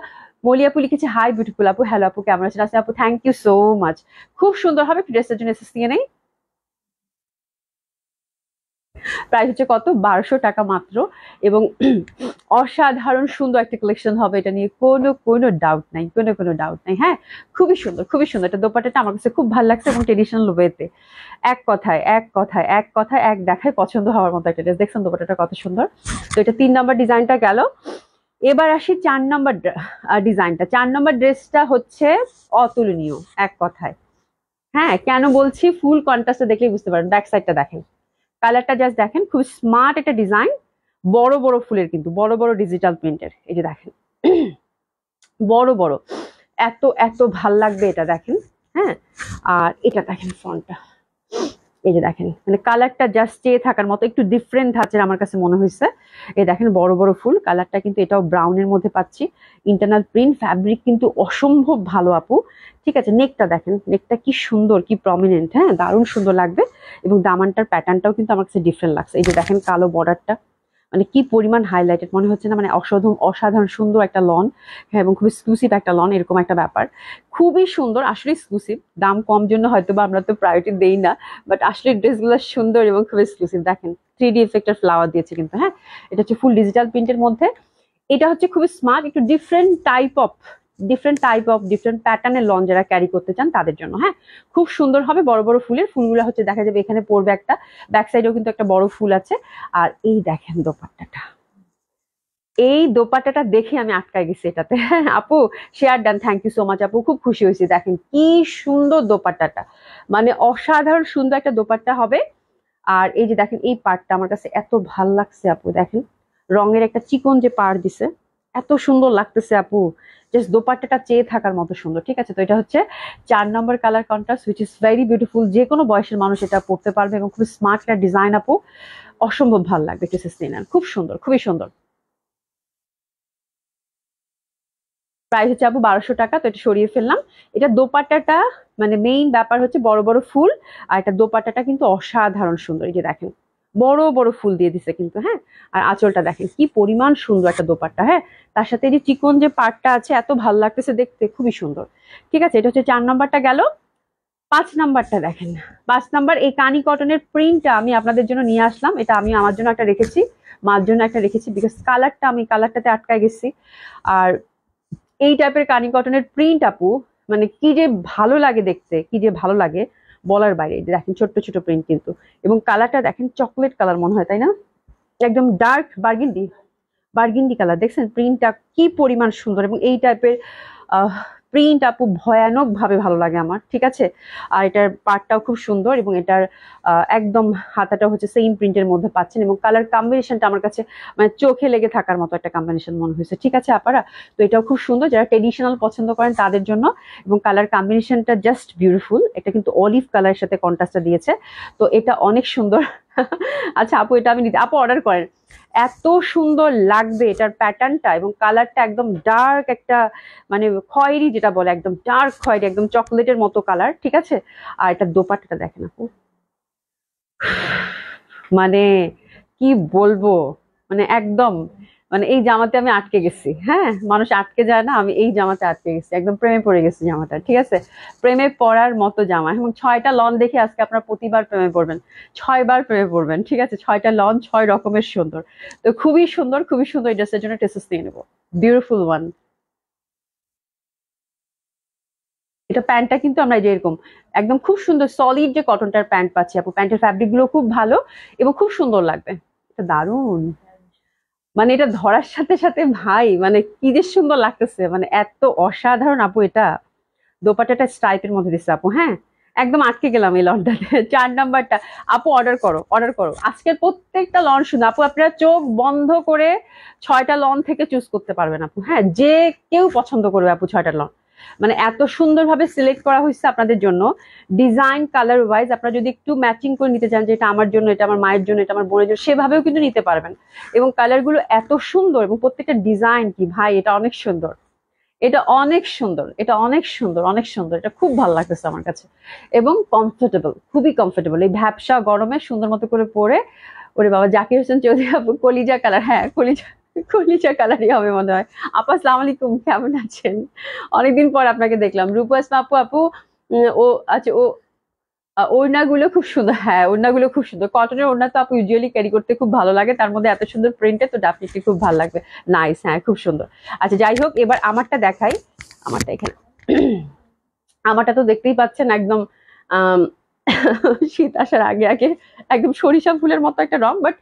মলি আপু লিখেছে, হাই বিউটিফুল আপু, হ্যালো আপু, কেমন আছেন? আছে আপু, থ্যাংক ইউ সো মাচ, খুব সুন্দর হবে। ড্রেসের জন্য এসএস নিয়ে নেই, প্রাইস হচ্ছে কত? 1200 টাকা মাত্র। এবং অসাধারণ সুন্দর একটা কালেকশন হবে, এটা নিয়ে কোনো কোনো ডাউট নাই, কোনো কোনো ডাউট নাই। হ্যাঁ, খুবই সুন্দর, খুবই সুন্দর। এটা দোপাট্টাটা আমার কাছে খুব ভালো লাগছে, এবং ট্রেডিশনাল ওয়েতে, এক কথায় এক কথায় এক কথায় এক দেখায় পছন্দ হওয়ার মতো একটা ড্রেস। দেখছেন দোপাট্টাটা কত সুন্দর। তো এটা 3 নম্বর ডিজাইনটা গেল। এবার আসি 4 নম্বর ডিজাইনটা। 4 নম্বর ড্রেসটা হচ্ছে অতুলনীয় এক কথায়। হ্যাঁ, কেন বলছি? ফুল কন্ট্রাস্টে দেখলেই বুঝতে পারেন, ব্যাক সাইডটা দেখেন, কালারটা জাস্ট দেখেন, খুব স্মার্ট একটা ডিজাইন, বড় বড় ফুলের, কিন্তু বড় বড় ডিজিটাল প্রিন্টের। এই যে দেখেন, বড় বড় এত এত ভাল লাগবে এটা দেখেন। হ্যাঁ, আর এটা দেখেন ফ্রন্টটা, এই যে দেখেন মানে কালারটা জাস্ট চেয়ে থাকার মতো, একটু ডিফারেন্ট ধাঁচের আমার কাছে মনে হয়েছে। এই দেখেন বড় বড় ফুল, কালারটা কিন্তু এটাও ব্রাউনের মধ্যে পাচ্ছি। ইন্টারনাল প্রিন্ট, ফ্যাব্রিক কিন্তু অসম্ভব ভালো আপু। ঠিক আছে, নেকটা দেখেন, নেকটা কি সুন্দর, কি প্রমিনেন্ট, হ্যাঁ দারুণ সুন্দর লাগবে। এবং দামানটার প্যাটার্নটাও কিন্তু আমার কাছে ডিফারেন্ট লাগছে। এই যে দেখেন কালো বর্ডারটা, মানে কি পরিমাণ হাইলাইটেড মনে হচ্ছে না, মানে অসাধারণ অসাধারণ সুন্দর একটা লন। হ্যাঁ, এবং খুব এক্সক্লুসিভ একটা লন, এরকম একটা ব্যাপার। খুবই সুন্দর, আসলে এক্সক্লুসিভ। দাম কম জন্য হয়তো বা আমরা তো প্রায়োরিটি দেই না, বাট আসলে ড্রেসগুলো সুন্দর এবং খুব এক্সক্লুসিভ। দেখেন 3D এফেক্টের ফ্লাওয়ার দিয়েছে কিন্তু। হ্যাঁ, এটা হচ্ছে ফুল ডিজিটাল প্রিন্টের মধ্যে। এটা হচ্ছে খুবই স্মার্ট, একটু ডিফারেন্ট প্যাটার্নের লন যারা ক্যারি করতে চান তাদের জন্য। হ্যাঁ, খুব সুন্দর হবে, বড় বড় ফুলের, ফুলগুলো হচ্ছে দেখা যাবে এখানে পড়বে একটা, ব্যাক সাইডেও কিন্তু একটা বড় ফুল আছে। আর এই দেখেন দোপাট্টাটা, এই দোপাট্টাটা দেখে আমি আটকায় গেছি এটাতে। আপু share done, thank you so much আপু, খুব খুশি হয়েছি। দেখেন কি সুন্দর দোপাট্টাটা, মানে অসাধারণ সুন্দর একটা দোপাট্টা হবে। আর এই যে দেখেন এই পার্টটা আমার কাছে এত ভাল লাগছে আপু, দেখেন রঙের একটা চিকন যে পাড় দিছে, এত সুন্দর লাগতেছে আপু। জাস্ট দোপাট্টাটা চেয়ে থাকার মতো সুন্দর। ঠিক আছে, তো এটা হচ্ছে 4 নম্বর colour contrast, which is very beautiful. যে কোনো বয়সের মানুষ এটা পড়তে পারবে এবং খুব স্মার্ট একটা ডিজাইন আপু, অসম্ভব ভালো লাগবে। একটু সিস্টেইনার, খুব সুন্দর, খুবই সুন্দর। প্রাইস হচ্ছে আপু 1200 টাকা। তো এটা সরিয়ে ফেললাম। এটা দোপাট্টাটা, মানে মেইন ব্যাপার হচ্ছে বড় বড় ফুল, আর এটা দোপাট্টাটা কিন্তু অসাধারণ সুন্দর। এই যে দেখেন বড় বড় ফুল দিয়ে দিছে কিন্তু। হ্যাঁ, আর আঁচলটা দেখেন কি পরিমাণ সুন্দর একটা দোপাট্টা। হ্যাঁ, তার সাথে এই যে চিকন যে পার্টটা আছে, এত ভালো লাগতেছে দেখতে, খুবই সুন্দর। ঠিক আছে, এটা হচ্ছে 4 নম্বরটা গেল। 5 নম্বরটা দেখেন। 5 নম্বর এই কানি কটনের প্রিন্টটা আমি আপনাদের জন্য নিয়ে আসলাম। এটা আমি আমার জন্য একটা রেখেছি, মার জন্য একটা রেখেছি, বিকজ কালারটাতে আটকায় গেছি। আর এই টাইপের কানি কটনের প্রিন্ট আপু, মানে কি যে ভালো লাগে দেখতে, কি যে ভালো লাগে বলার বাইরে। এই যে দেখেন ছোট্ট ছোট প্রিন্ট কিন্তু, এবং কালারটা দেখেন চকলেট কালার মনে হয়, তাই না? একদম ডার্ক বার্গেন্ডি, বার্গেন্ডি কালার। দেখছেন প্রিন্টটা কি পরিমাণ সুন্দর, এবং এই টাইপের প্রিন্ট আপু ভয়ানক ভাবে ভালো লাগে আমার। ঠিক আছে, আর এটার পার্টটাও খুব সুন্দর, এবং এটার একদম হাতাটা হচ্ছে সেম প্রিন্টের মধ্যে পাচ্ছেন, এবং কালার কম্বিনেশনটা আমার কাছে মানে চোখে লেগে থাকার মতো একটা কম্বিনেশন মনে হয়েছে। ঠিক আছে আপারা, তো এটাও খুব সুন্দর যারা ট্রেডিশনাল পছন্দ করেন তাদের জন্য, এবং কালার কম্বিনেশনটা জাস্ট বিউটিফুল। এটা কিন্তু অলিভ কালারের সাথে কন্ট্রাস্টটা দিয়েছে, তো এটা অনেক সুন্দর। আচ্ছা আপু, এটা আমি নিতে, আপু অর্ডার করেন, এত সুন্দর লাগবে এটার প্যাটার্নটা, এবং কালারটা একদম ডার্ক একটা, মানে খয়েরি যেটা বলে, একদম ডার্ক খয়েরি, একদম চকলেটের মতো কালার। ঠিক আছে, আর এটা দোপাট্টাটা দেখেন আপু, মানে কি বলবো, মানে একদম, মানে এই জামাতে আমি আটকে গেছি। হ্যাঁ, মানুষ আটকে যায় না, আমি এই জামাতে আটকে গেছি, একদম প্রেমে পড়ে গেছি জামাটা। ঠিক আছে, প্রেমে পড়ার মতো জামা, এবং 6টা লন দেখে আজকে আপনার প্রতিবার প্রেমে পড়বেন, 6বার প্রেমে পড়বেন। ঠিক আছে, 6টা লন, 6 রকমের সুন্দর। তো খুবই সুন্দর, খুবই সুন্দর। এই ড্রেসের জন্য টেসেস নিয়ে নেবো, বিউটিফুল ওয়ান। এটা প্যান্টটা কিন্তু আমরা এই যে এরকম একদম খুব সুন্দর সলিড যে কটনটার প্যান্ট পাচ্ছি আপু, প্যান্টের ফ্যাব্রিক গুলো খুব ভালো এবং খুব সুন্দর লাগবে। এটা দারুণ, মানে এটা ধরার সাথে সাথে ভাই মানে কি যে সুন্দর লাগতেছে, মানে এত অসাধারণ আপু। এটা দোপাট্টাটা স্ট্রাইপের মধ্যে দিচ্ছে আপু। হ্যাঁ, একদম আটকে গেলাম এই লনটাতে। 4 নম্বরটা আপু, অর্ডার করো, অর্ডার করো। আজকের প্রত্যেকটা লন শুনে আপু, আপনারা চোখ বন্ধ করে 6টা লন থেকে চুজ করতে পারবেন আপু। হ্যাঁ, যে কেউ পছন্দ করবে আপু 6টা লন, মানে এত সুন্দরভাবে সিলেক্ট করা হয়েছে আপনাদের জন্য, ডিজাইন কালার ওয়াইজ। আপনারা যদি একটু ম্যাচিং করে নিতে চান, যে এটা আমার জন্য, এটা আমার মায়ের জন্য, এটা আমার বোনের জন্য, সেভাবেও কিন্তু নিতে পারবেন। এবং কালার গুলো এত সুন্দর, এবং প্রত্যেকটা ডিজাইন কি ভাই, এটা অনেক সুন্দর, এটা অনেক সুন্দর, এটা অনেক সুন্দর, অনেক সুন্দর। এটা খুব ভালো লাগতেছে আমার কাছে, এবং কমফোর্টেবল, খুবই কমফোর্টেবল। এই ভ্যাপসা গরমে সুন্দর মতো করে পরে, ওরে বাবা, জাকির হোসেন চৌধুরী আপু কলিজা কালার, হ্যাঁ কলিজা, কলিজা কালারই হবে মনে হয়। আপা আসসালামু আলাইকুম, কেমন আছেন? অনেকদিন পর আপনাকে দেখলাম। রূপা ইসলাম আপু, আপু ও আচ্ছা, ও ওড়নাগুলো খুব সুন্দর। হ্যাঁ, ওড়নাগুলো খুব সুন্দর, কটনের ওড়না তো আপু ইউজুয়ালি ক্যারি করতে খুব ভালো লাগে, তার মধ্যে এত সুন্দর প্রিন্টে তো ডেফিনেটলি খুব ভালো লাগবে। নাইস, হ্যাঁ খুব সুন্দর। আচ্ছা যাই হোক, এবার আমারটা দেখাই। আমারটা এখানে, আমারটা তো দেখতেই পাচ্ছেন একদম আহ শীত আসার আগে আগে একদম সরিষা ফুলের মতো একটা রং, বাট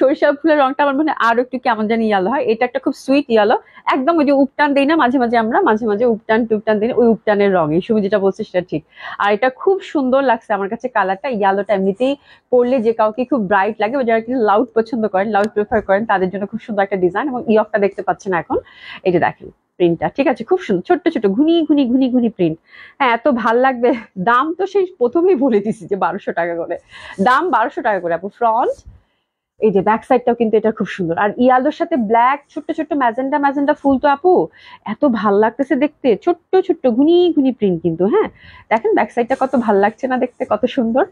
সরিষা ফুলের রংটা আমার মনে হয় আরো একটু কেমন জানি ইয়ালো হয়। এটা একটা খুব সুইট ইয়ালো, একদম ওই যে উপটান দেই না মাঝে মাঝে, আমরা মাঝে মাঝে উপটান টুপটান দিই, ওই উপটানের রং। এই সময় যেটা বলছে সেটা ঠিক। আর এটা খুব সুন্দর লাগছে আমার কাছে কালারটা। ইয়ালোটা এমনিতেই পরলে যে কাউকে খুব ব্রাইট লাগে, বা যারা কিন্তু লাউড পছন্দ করেন, লাউড প্রেফার করেন, তাদের জন্য খুব সুন্দর একটা ডিজাইন। এবং ইয়কটা দেখতে পাচ্ছেন এখন, এই যে দেখেন প্রিন্টটা, ঠিক আছে, খুব সুন্দর, ছোট্ট ছোট ঘুনি ঘুনি ঘুনি ঘুনি প্রিন্ট। হ্যাঁ, এত ভাল লাগবে। দাম তো সেই প্রথমেই বলে দিছি যে 1200 টাকা করে, দাম 1200 টাকা করে আপু। ফ্রন্ট, এই যে ব্যাক সাইডটাও কিন্তু এটা খুব সুন্দর, আর ইয়ালোর সাথে ব্ল্যাক ছোট্ট ছোট্ট ম্যাজেন্টা ম্যাজেন্টা ফুল তো আপু এত ভাল লাগতেছে দেখতে, ছোট্ট ছোট্ট ঘুনি ঘুনি প্রিন্ট কিন্তু। হ্যাঁ, দেখেন ব্যাক সাইডটা কত ভাল লাগছে না দেখতে, কত সুন্দর।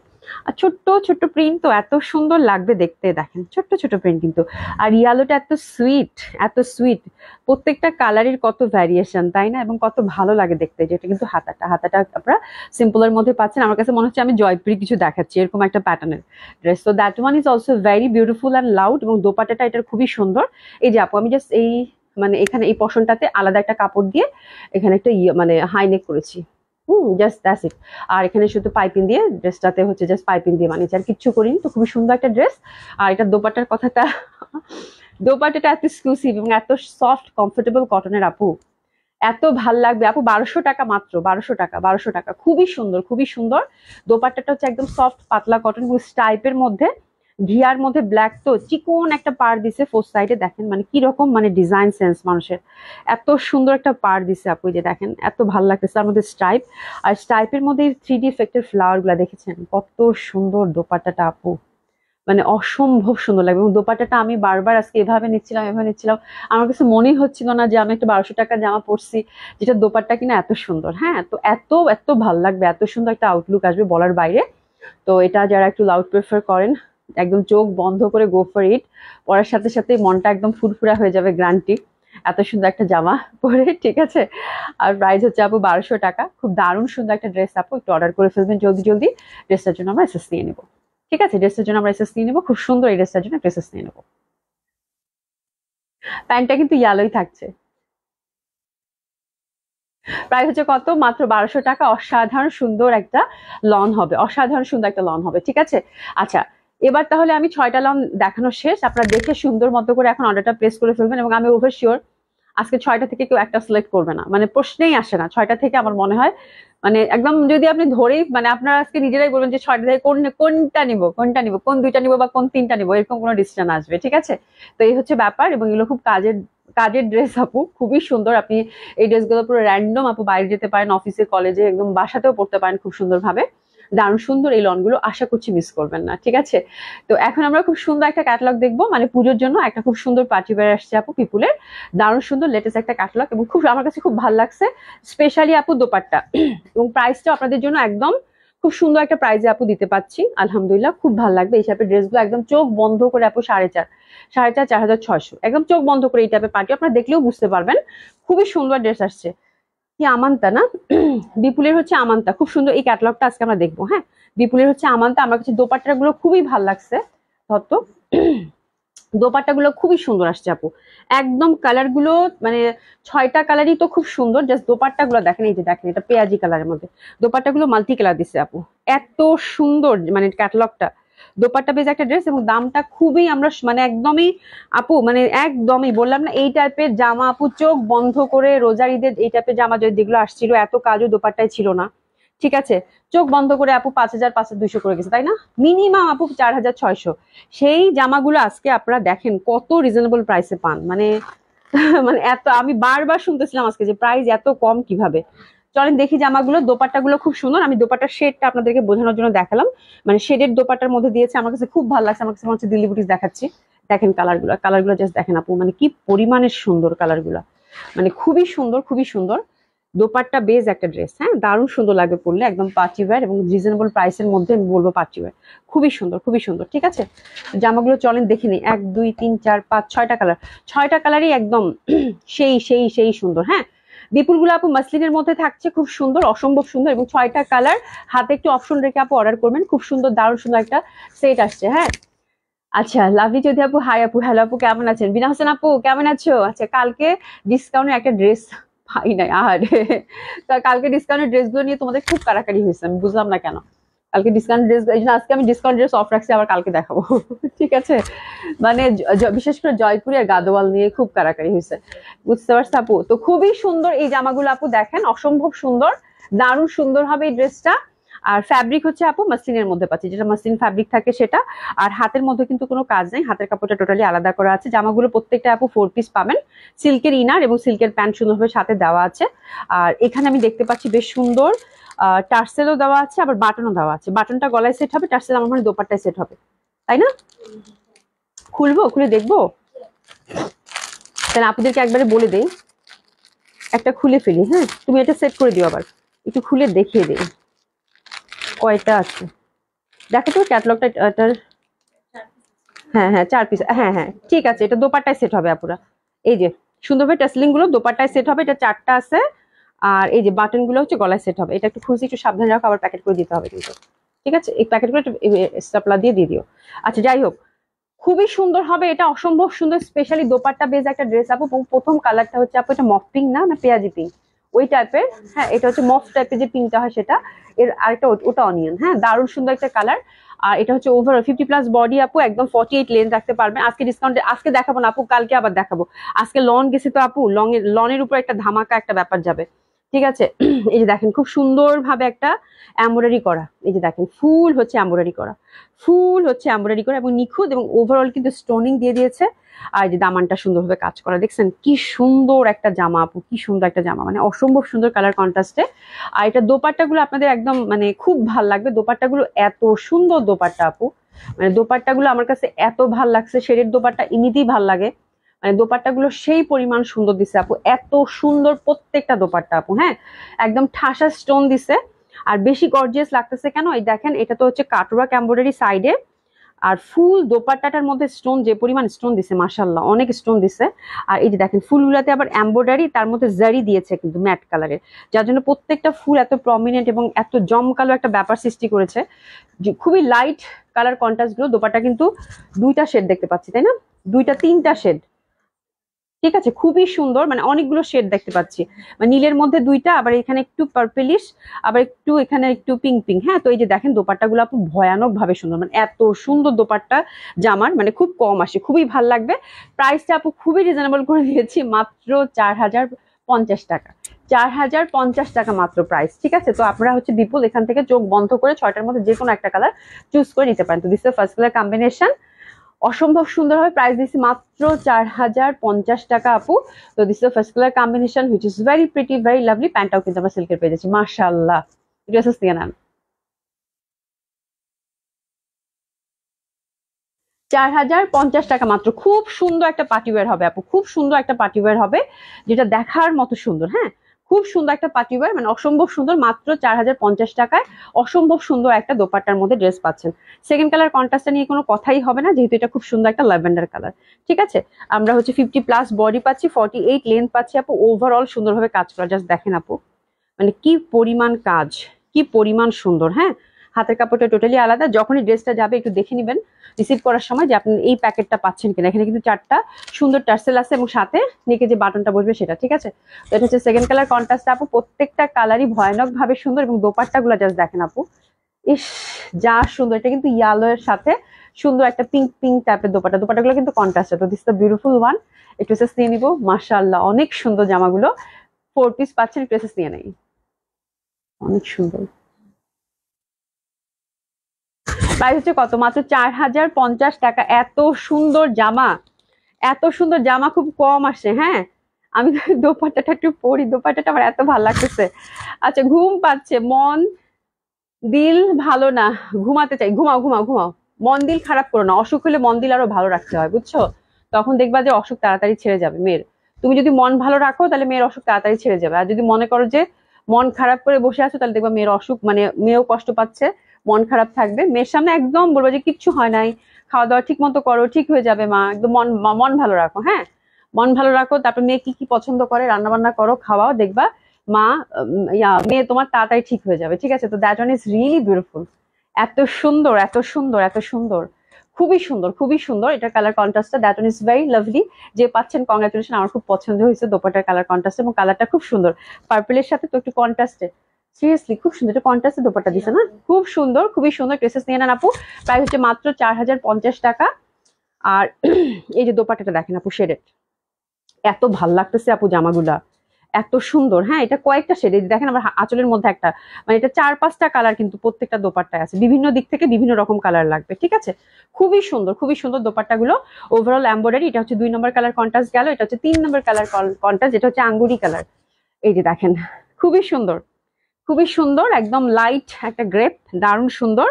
আর ছোট্ট ছোট্ট প্রিন্ট তো এত সুন্দর লাগবে দেখতে, দেখেন ছোট্ট ছোট্ট প্রিন্ট কিন্তু। আর ইয়ালোটা এত সুইট, এত সুইট, প্রত্যেকটা কালারের কত ভ্যারিয়েশন তাই না, এবং কত ভালো লাগে দেখতে। যেটা কিন্তু হাতাটা, হাতাটা আপনারা সিম্পলের মধ্যে পাচ্ছেন। আমার কাছে মনে হচ্ছে আমি জয়পুরি কিছু দেখাচ্ছি, এরকম একটা প্যাটার্নের ড্রেস। তো that one is also very beautiful and loud, এবং দোপাট্টাটা এটার খুবই সুন্দর। এই যে আপু আমি জাস্ট এই মানে এখানে এই পশনটাতে আলাদা একটা কাপড় দিয়ে এখানে একটা মানে হাই নেক করেছি, জাস্ট দ্যাটস ইট। আর এখানে শুধু পাইপিং দিয়ে ড্রেসটাতে হচ্ছে জাস্ট পাইপিং দিয়ে বানিয়েছি, আর কিচ্ছু করিনি। তো খুবই সুন্দর একটা ড্রেস। আর এটা দোপাট্টার কথাটা, দোপাট্টাটা এত এক্সক্লুসিভ এবং এত সফট কমফোর্টেবল কটনের আপু, এত ভাল লাগবে আপু। 1200 টাকা মাত্র, 1200 টাকা, 1200 টাকা, খুবই সুন্দর, খুবই সুন্দর। দোপাট্টাটা হচ্ছে একদম সফট পাতলা কটন টাইপের মধ্যে, ঘিয়ার মধ্যে ব্ল্যাক, তো চিকন একটা পার দিছে ফোর সাইডে, দেখেন মানে কি রকম মানে ডিজাইন সেন্স মানুষের, এত সুন্দর একটা পার দিছে আপু। যে দেখেন এত ভাল লাগতেছে, তার মধ্যে স্টাইপ, আর স্টাইপের মধ্যে 3D ইফেক্টের ফ্লাওয়ার গুলা দেখেছেন, কত সুন্দর দোপাট্টাটা আপু, মানে অসম্ভব সুন্দর লাগবে। এবং দোপাট্টাটা আমি বারবার আজকে এভাবে নিচ্ছিলাম, এভাবে নিচ্ছিলাম, আমার কাছে মনেই হচ্ছিল না যে আমি একটা 1200 টাকার জামা পরছি, যেটা দোপাট্টা কিনা এত সুন্দর। হ্যাঁ, তো এত এত ভাল লাগবে, এত সুন্দর একটা আউটলুক আসবে বলার বাইরে। তো এটা যারা একটু লাউড প্রেফার করেন, একদম চোখ বন্ধ করে গো ফর ইট, পরার সাথে সাথে মনটা একদম ফুরফুরা হয়ে যাবে, গ্যারান্টি। এত সুন্দর একটা জামা পরে, ঠিক আছে। আর প্রাইস হচ্ছে আপু 1200 টাকা, খুব দারুণ সুন্দর একটা ড্রেস আপু, একটু অর্ডার করে ফেলবেন জলদি জলদি। ড্রেসটার জন্য আমরা এসএস নিয়ে নেবো, ঠিক আছে, ড্রেসের জন্য আমরা এসএস নিয়ে নেবো, খুব সুন্দর এই ড্রেসটার জন্য এসএস নিয়ে নেবো। প্যান্টটা কিন্তু ইয়ালোই থাকছে। প্রাইস হচ্ছে কত, মাত্র 1200 টাকা। অসাধারণ সুন্দর একটা লন হবে, অসাধারণ সুন্দর একটা লন হবে, ঠিক আছে। আচ্ছা, এবার তাহলে আমি 6টা লন দেখানো শেষ, আপনারা দেখে সুন্দর মতো করে এখন অর্ডারটা প্লেস করে ফেলবেন। এবং আমি ওভার শিওর আজকে 6টা থেকে কেউ একটা সিলেক্ট করবে না, মানে প্রশ্নেই আসে না 6টা থেকে। আমার মনে হয় মানে একদম যদি আপনি ধরেই মানে আপনারা আজকে নিজেরাই বলবেন যে 6টা থেকে কোনটা নিবো, কোনটা নিবো, কোন 2টা নিবো বা কোন 3টা নিবো, এরকম কোনো ডিসিশন আসবে, ঠিক আছে। তো এই হচ্ছে ব্যাপার, এবং এগুলো খুব কাজের কাজের ড্রেস আপু, খুবই সুন্দর। আপনি এই ড্রেসগুলো পুরো র্যান্ডম আপু বাইরে যেতে পারেন, অফিসে কলেজে একদম বাসাতেও পড়তে পারেন খুব সুন্দরভাবে। দারুণ সুন্দর এই লনগুলো, আশা করছি মিস করবেন না, ঠিক আছে। তো এখন আমরা খুব সুন্দর একটা ক্যাটালগ দেখবো, মানে পুজোর জন্য একটা খুব সুন্দর পার্টি ওয়্যার আসছে আপু পিপুলের, দারুণ সুন্দর লেটেস্ট একটা ক্যাটালগ, এবং খুব আমার কাছে খুব ভালো লাগছে, স্পেশালি আপু দোপাট্টা। এবং প্রাইসটা আপনাদের জন্য একদম খুব সুন্দর একটা প্রাইজে আপু দিতে পাচ্ছি, আলহামদুলিল্লাহ খুব ভালো লাগবে। এই টাইপের ড্রেসগুলো একদম চোখ বন্ধ করে আপু 4,500, 4,500, 4,600, একদম চোখ বন্ধ করে এই টাইপের পার্টি আপনারা দেখলেও বুঝতে পারবেন, খুবই সুন্দর ড্রেস আসছে। কি আমান্তা না, বিপুলের হচ্ছে আমান্তা, খুব সুন্দর এই ক্যাটালগটা আজকে আমরা দেখবো। হ্যাঁ, বিপুলের হচ্ছে আমান্তা, আমার কাছে দোপাট্টা গুলো খুবই ভালো লাগছে। ধরতো দোপাট্টা গুলো খুবই সুন্দর আসছে আপু, একদম কালার গুলো মানে 6টা কালারই তো খুব সুন্দর, জাস্ট দোপাট্টা গুলো দেখেন, এই যে দেখেন এটা পেঁয়াজি কালারের মধ্যে, দোপাট্টা গুলো মাল্টি কালার দিচ্ছে আপু, এত সুন্দর মানে ক্যাটালগটা। দোপাট্টা বেজ একটা ড্রেস, এবং দামটা খুবই আমরা মানে একদমই আপু, মানে একদমই বললাম না এই টাইপের জামা আপু চোখ বন্ধ করে রোজার ঈদের এই টাইপের জামা যেগুলো আসছিল, এত কাজও দোপাট্টায় ছিল না, ঠিক আছে। চোখ বন্ধ করে আপু 5,000, 5,200 করে গেছে তাই না, মিনিমাম আপু 4,600। সেই জামাগুলো আজকে আপনারা দেখেন কত রিজনেবল প্রাইসে পান, মানে মানে এত আমি বারবার শুনতেছিলাম আজকে যে প্রাইস এত কম কিভাবে। চলেন দেখি জামাগুলো, দোপাট্টাগুলো খুব সুন্দর। আমি দোপাট্টার শেডটা আপনাদেরকে বোঝানোর জন্য দেখালাম, মানে শেডের দোপাট্টার মধ্যে দিয়েছে, আমার কাছে খুব ভালো লাগছে। আমার কাছে মনে হচ্ছে দিল্লি বুটিস দেখাচ্ছি। দেখেন কালারগুলো, কালারগুলো জাস্ট দেখেন আপু, মানে কি পরিমাণের সুন্দর কালারগুলো, মানে খুবই সুন্দর, খুবই সুন্দর। দোপাট্টা বেজ একটা ড্রেস, হ্যাঁ দারুণ সুন্দর লাগবে পরলে, একদম পার্টি ওয়্যার এবং রিজনেবল প্রাইসের মধ্যে আমি বলবো পার্টি ওয়্যার, খুবই সুন্দর, খুবই সুন্দর, ঠিক আছে। জামাগুলো চলেন দেখে নিই, 1 2 3 4 5 6টা কালার, 6টা কালারই একদম সেই সেই সেই সুন্দর। হ্যাঁ, বিপুলগুলো আপু মাসলিনের মধ্যে থাকছে, খুব সুন্দর, অসম্ভব সুন্দর, এবং 6টা কালার, হাতে একটু অপশন রেখে আপু অর্ডার করবেন, খুব সুন্দর দারুণ সুন্দর একটা সেট আসছে। হ্যাঁ, আচ্ছা লাভলি যদি আপু, হাই আপু, হ্যালো আপু, কেমন আছেন? বিনা হোসেন আপু কেমন আছো? আচ্ছা, কালকে ডিসকাউন্টের একটা ড্রেস পাই নাই, আরে কালকে ডিসকাউন্টের ড্রেসগুলো নিয়ে তোমাদের খুব কারাকারি হয়েছে, আমি বুঝলাম না কেন। কালকে ডিসকাউন্ট ড্রেস, এই জন্য আজকে আমি ডিসকাউন্ট ড্রেস অফ রাখছি, আবার কালকে দেখাবো ঠিক আছে। মানে বিশেষ করে জয়পুরি আর গাদোয়াল নিয়ে খুব কারাকারি হয়েছে, বুঝতে পারছো আপু। তো খুবই সুন্দর এই জামাগুলো আপু দেখেন, অসম্ভব সুন্দর, দারুণ সুন্দর হবে এই ড্রেসটা। আর ফ্যাব্রিক হচ্ছে আপু মাসলিনের মধ্যে পাচ্ছি, যেটা মাসলিন ফ্যাব্রিক থাকে সেটা। আর হাতের মধ্যে কিন্তু কোনো কাজ নেই, হাতের কাপড়টা টোটালি আলাদা করা আছে। জামাগুলো প্রত্যেকটা আপু 4 পিস পাবেন, সিল্কের ইনার এবং সিল্কের প্যান্ট সুন্দরভাবে সাথে দেওয়া আছে। আর এখানে আমি দেখতে পাচ্ছি বেশ সুন্দর টার্সেলও দেওয়া আছে, আবার বাটনও দেওয়া আছে। বাটনটা গলায় সেট হবে, টার্সেল আমার মনে হয় দোপাট্টায় সেট হবে, তাই না? খুলবো, খুলে দেখবো? তাহলে আপুদেরকে একবারে বলে দেই, একটা খুলে ফেলি। হ্যাঁ, তুমি এটা সেট করে দিও, আবার একটু খুলে দেখিয়ে দিই কয়টা আছে। দেখো তো ক্যাটালগটা এটার। হ্যাঁ হ্যাঁ, 4 পিস। হ্যাঁ হ্যাঁ, ঠিক আছে, এটা দোপাট্টায় সেট হবে আপুরা। এই যে সুন্দরভাবে টাসলিং গুলো দোপাট্টায় সেট হবে, এটা 4টা আছে। আর এই যে বাটন গুলো হচ্ছে গলায় সেট হবে। এটা একটু খুঁজে একটু সাবধানে রাখো, আবার প্যাকেট করে দিতে হবে কিন্তু। ঠিক আছে, এই প্যাকেটগুলো একটু স্টাপলা দিয়ে দিও। আচ্ছা, যাই হোক, খুবই সুন্দর হবে এটা, অসম্ভব সুন্দর। স্পেশালি দোপাট্টা বেজ একটা ড্রেস আপু। এবং প্রথম কালারটা হচ্ছে আপু এটা মফ পিঙ্ক, না পেঁয়াজি পিঙ্ক ওই টাইপের। হ্যাঁ, এটা হচ্ছে মফ টাইপের যে পিঙ্কটা হয় সেটা। এর আরেকটা ওটা অনিয়ন। হ্যাঁ, দারুণ সুন্দর একটা কালার। আর এটা হচ্ছে ওভারঅল 50+ বডি আপু, একদম 48 লেন্থ রাখতে পারবেন। আজকে ডিসকাউন্টে আজকে দেখাবো না আপু, কালকে আবার দেখাবো। আজকে লন গেছে তো আপু, লনের উপর একটা ধামাকা একটা ব্যাপার যাবে। ঠিক আছে, এই যে দেখেন খুব সুন্দর ভাবে একটা এমব্রয়ডারি করা। এই যে দেখেন ফুল হচ্ছে এমব্রয়ডারি করা, ফুল হচ্ছে এমব্রয়ডারি করা এবং নিখুঁত, এবং ওভারঅল কিন্তু স্টোনিং দিয়ে দিয়েছে। আর এই যে দামানটা সুন্দরভাবে কাজ করা, দেখছেন কি সুন্দর একটা জামা আপু, কি সুন্দর একটা জামা, মানে অসম্ভব সুন্দর কালার কন্ট্রাস্টে। আর এটা দোপাট্টাগুলো আপনাদের একদম মানে খুব ভাল লাগবে। দোপাট্টাগুলো এত সুন্দর দোপাট্টা আপু, মানে দোপাট্টাগুলো আমার কাছে এত ভাল লাগছে। শেডের দোপাট্টা এমনিতেই ভাল লাগে, মানে দোপাট্টাগুলো সেই পরিমাণ সুন্দর দিছে আপু, এত সুন্দর প্রত্যেকটা দোপাট্টা আপু। হ্যাঁ, একদম ঠাসা স্টোন দিছে। আর বেশি গর্জিয়াস লাগতেছে কেন, এই দেখেন এটা তো হচ্ছে কাটওয়ার্ক এমব্রয়ডারি সাইডে, আর ফুল দোপাট্টাটার মধ্যে স্টোন, যে পরিমাণ স্টোন দিছে মাশাআল্লাহ, অনেক স্টোন দিছে। আর এই যে দেখেন ফুলগুলাতে আবার এমব্রয়ডারি, তার মধ্যে জারি দিয়েছে কিন্তু ম্যাট কালারের, যার জন্য প্রত্যেকটা ফুল এত প্রমিনেন্ট এবং এত জমকালো একটা ব্যাপার সৃষ্টি করেছে। খুবই লাইট কালার কন্ট্রাস্ট গুলো। দোপাট্টা কিন্তু 2টা শেড দেখতে পাচ্ছি, তাই না? 2টা 3টা শেড। ঠিক আছে, খুবই সুন্দর, মানে অনেকগুলো শেড দেখতে পাচ্ছি। মানে নীলের মধ্যে 2টা, আবার এখানে একটু পার্পেলিশ, আবার একটু এখানে একটু পিঙ্ক পিঙ্ক। হ্যাঁ, তো এই যে দেখেন দোপাট্টাগুলো আপু ভয়ানক ভাবে সুন্দর, মানে এত সুন্দর দোপাট্টা জামার, মানে খুব কম আসে, খুবই ভাল লাগবে। প্রাইসটা আপু খুবই রিজনেবল করে দিয়েছি, মাত্র 4050 টাকা। 4050 টাকা মাত্র প্রাইস। ঠিক আছে, তো আপনারা হচ্ছে বিপুল এখান থেকে চোখ বন্ধ করে 6টার মধ্যে যে কোনো একটা কালার চুজ করে নিতে পারেন। তো this is first colour combination, অসম্ভব সুন্দর হবে। প্রাইস দিচ্ছি মাত্র 4050 টাকা আপু। তো this is first colour combination which is very pretty, very lovely. প্যান্টটাও কিন্তু আমরা সিল্কের পেয়ে যাচ্ছি, মাশাআল্লাহ। ড্রেসেস দিয়ে নেন। 4050 টাকা মাত্র। খুব সুন্দর একটা পার্টিওয়ার হবে আপু, খুব সুন্দর একটা পার্টিওয়ার হবে, যেটা দেখার মতো সুন্দর। হ্যাঁ, খুব সুন্দর একটা পার্টিওয়ার, মানে অসম্ভব সুন্দর। মাত্র 4050 টাকায় অসম্ভব সুন্দর একটা দোপাট্টার মধ্যে ড্রেস পাচ্ছেন। সেকেন্ড কালার কন্ট্রাস্টটা নিয়ে কোনো কথাই হবে না, যেহেতু এটা খুব সুন্দর একটা ল্যাভেন্ডার কালার। ঠিক আছে, আমরা হচ্ছে 50+ বডি পাচ্ছি, 48 লেন্থ পাচ্ছি আপু। ওভারঅল সুন্দরভাবে কাজ করা, জাস্ট দেখেন আপু, মানে কি পরিমাণ কাজ, কি পরিমাণ সুন্দর। হ্যাঁ, হাতের কাপড়টা টোটালি আলাদা। যখনই ড্রেসটা যাবে একটু দেখে নেবেন রিসিভ করার সময় যে আপনি এই প্যাকেটটা পাচ্ছেন কিনা। এখানে কিন্তু 4টা সুন্দর টার্সেল আছে এবং সাথে নিকে যে বাটনটা বসবে সেটা। ঠিক আছে, তো এটা হচ্ছে সেকেন্ড কালার কন্ট্রাস্ট আপু। প্রত্যেকটা কালারই ভয়ানক ভাবে সুন্দর, এবং দোপাট্টাগুলো জাস্ট দেখেন আপু, ইস যা সুন্দর। এটা কিন্তু ইয়েলো এর সাথে সুন্দর একটা পিঙ্ক পিঙ্ক টাইপের দোপাট্টা। দোপাট্টাগুলো কিন্তু কন্ট্রাস্ট। তো দিস দ্য বিউটিফুল ওয়ান। একটু নিয়ে নিবো, মাশাআল্লাহ অনেক সুন্দর জামাগুলো। 4 পিস পাচ্ছেন, একটু নিয়ে নেই, অনেক সুন্দর। প্রাইস হচ্ছে কত, মাত্র 4050 টাকা। এত সুন্দর জামা, এত সুন্দর জামা খুব কম আসে। হ্যাঁ, আমি দোপাট্টাটা একটু পরি, দোপাট্টাটা আমার এত ভালো লাগতেছে। আচ্ছা, ঘুম পাচ্ছে, মন দিল ভালো না, ঘুমাতে চাই, ঘুমাও ঘুমাও ঘুমাও। মন দিল খারাপ করো না, অসুখ হলে মন দিল আরো ভালো রাখতে হয়, বুঝছো? তখন দেখবা যে অসুখ তাড়াতাড়ি ছেড়ে যাবে মেয়ের। তুমি যদি মন ভালো রাখো তাহলে মেয়ের অসুখ তাড়াতাড়ি ছেড়ে যাবে। আর যদি মনে করো যে মন খারাপ করে বসে আছো, তাহলে দেখবা মেয়ের অসুখ, মানে মেয়েও কষ্ট পাচ্ছে, মন খারাপ থাকবে। মেয়ের সামনে একদম বলবো যে কিচ্ছু হয় নাই, খাওয়া দাওয়া ঠিক মতো করো, ঠিক হয়ে যাবে মা, একদম মন মন ভালো রাখো। হ্যাঁ, মন ভালো রাখো। তারপর মেয়ে কি কি পছন্দ করে রান্না বান্না করো, খাওয়াও, দেখবা মা মেয়ে তোমার তাড়াতাড়ি ঠিক হয়ে যাবে। ঠিক আছে, তো that one is really beautiful. এত সুন্দর, এত সুন্দর, এত সুন্দর, খুবই সুন্দর, খুবই সুন্দর। এটা কালার কন্ট্রাস্টটা that one is very lovely. যে পাচ্ছেন কংগ্রাচুলেশন, আমার খুব পছন্দ হয়েছে দোপাট্টার কালার কন্ট্রাস্ট, এবং কালারটা খুব সুন্দর পার্পলের সাথে, তো একটু কন্ট্রাস্টে। সিরিয়াসলি খুব সুন্দর, এটা কন্ট্রাস্টে দোপাট্টা দিছে না, খুব সুন্দর, খুবই সুন্দর। ড্রেসেস নিয়ে নেন আপু, প্রাইস হচ্ছে মাত্র 4050 টাকা। আর এই যে দোপাট্টাটা দেখেন আপু, শেডেড, এত ভাল লাগতেছে আপু জামাগুলা, এত সুন্দর। হ্যাঁ, এটা কয়েকটা শেড, দেখেন আমার আঁচলের মধ্যে একটা, মানে এটা 4-5টা কালার কিন্তু প্রত্যেকটা দোপাট্টায় আছে, বিভিন্ন দিক থেকে বিভিন্ন রকম কালার লাগবে। ঠিক আছে, খুবই সুন্দর, খুবই সুন্দর দোপাট্টাগুলো। Overall embroidery. এটা হচ্ছে 2 নম্বর কালার কন্ট্রাস্ট গেল, এটা হচ্ছে 3 নম্বর কালার কন্ট্রাস্ট, যেটা হচ্ছে আঙ্গুরি কালার। এই যে দেখেন, খুবই সুন্দর, খুবই সুন্দর, একদম লাইট একটা গ্রেপ, দারুণ সুন্দর।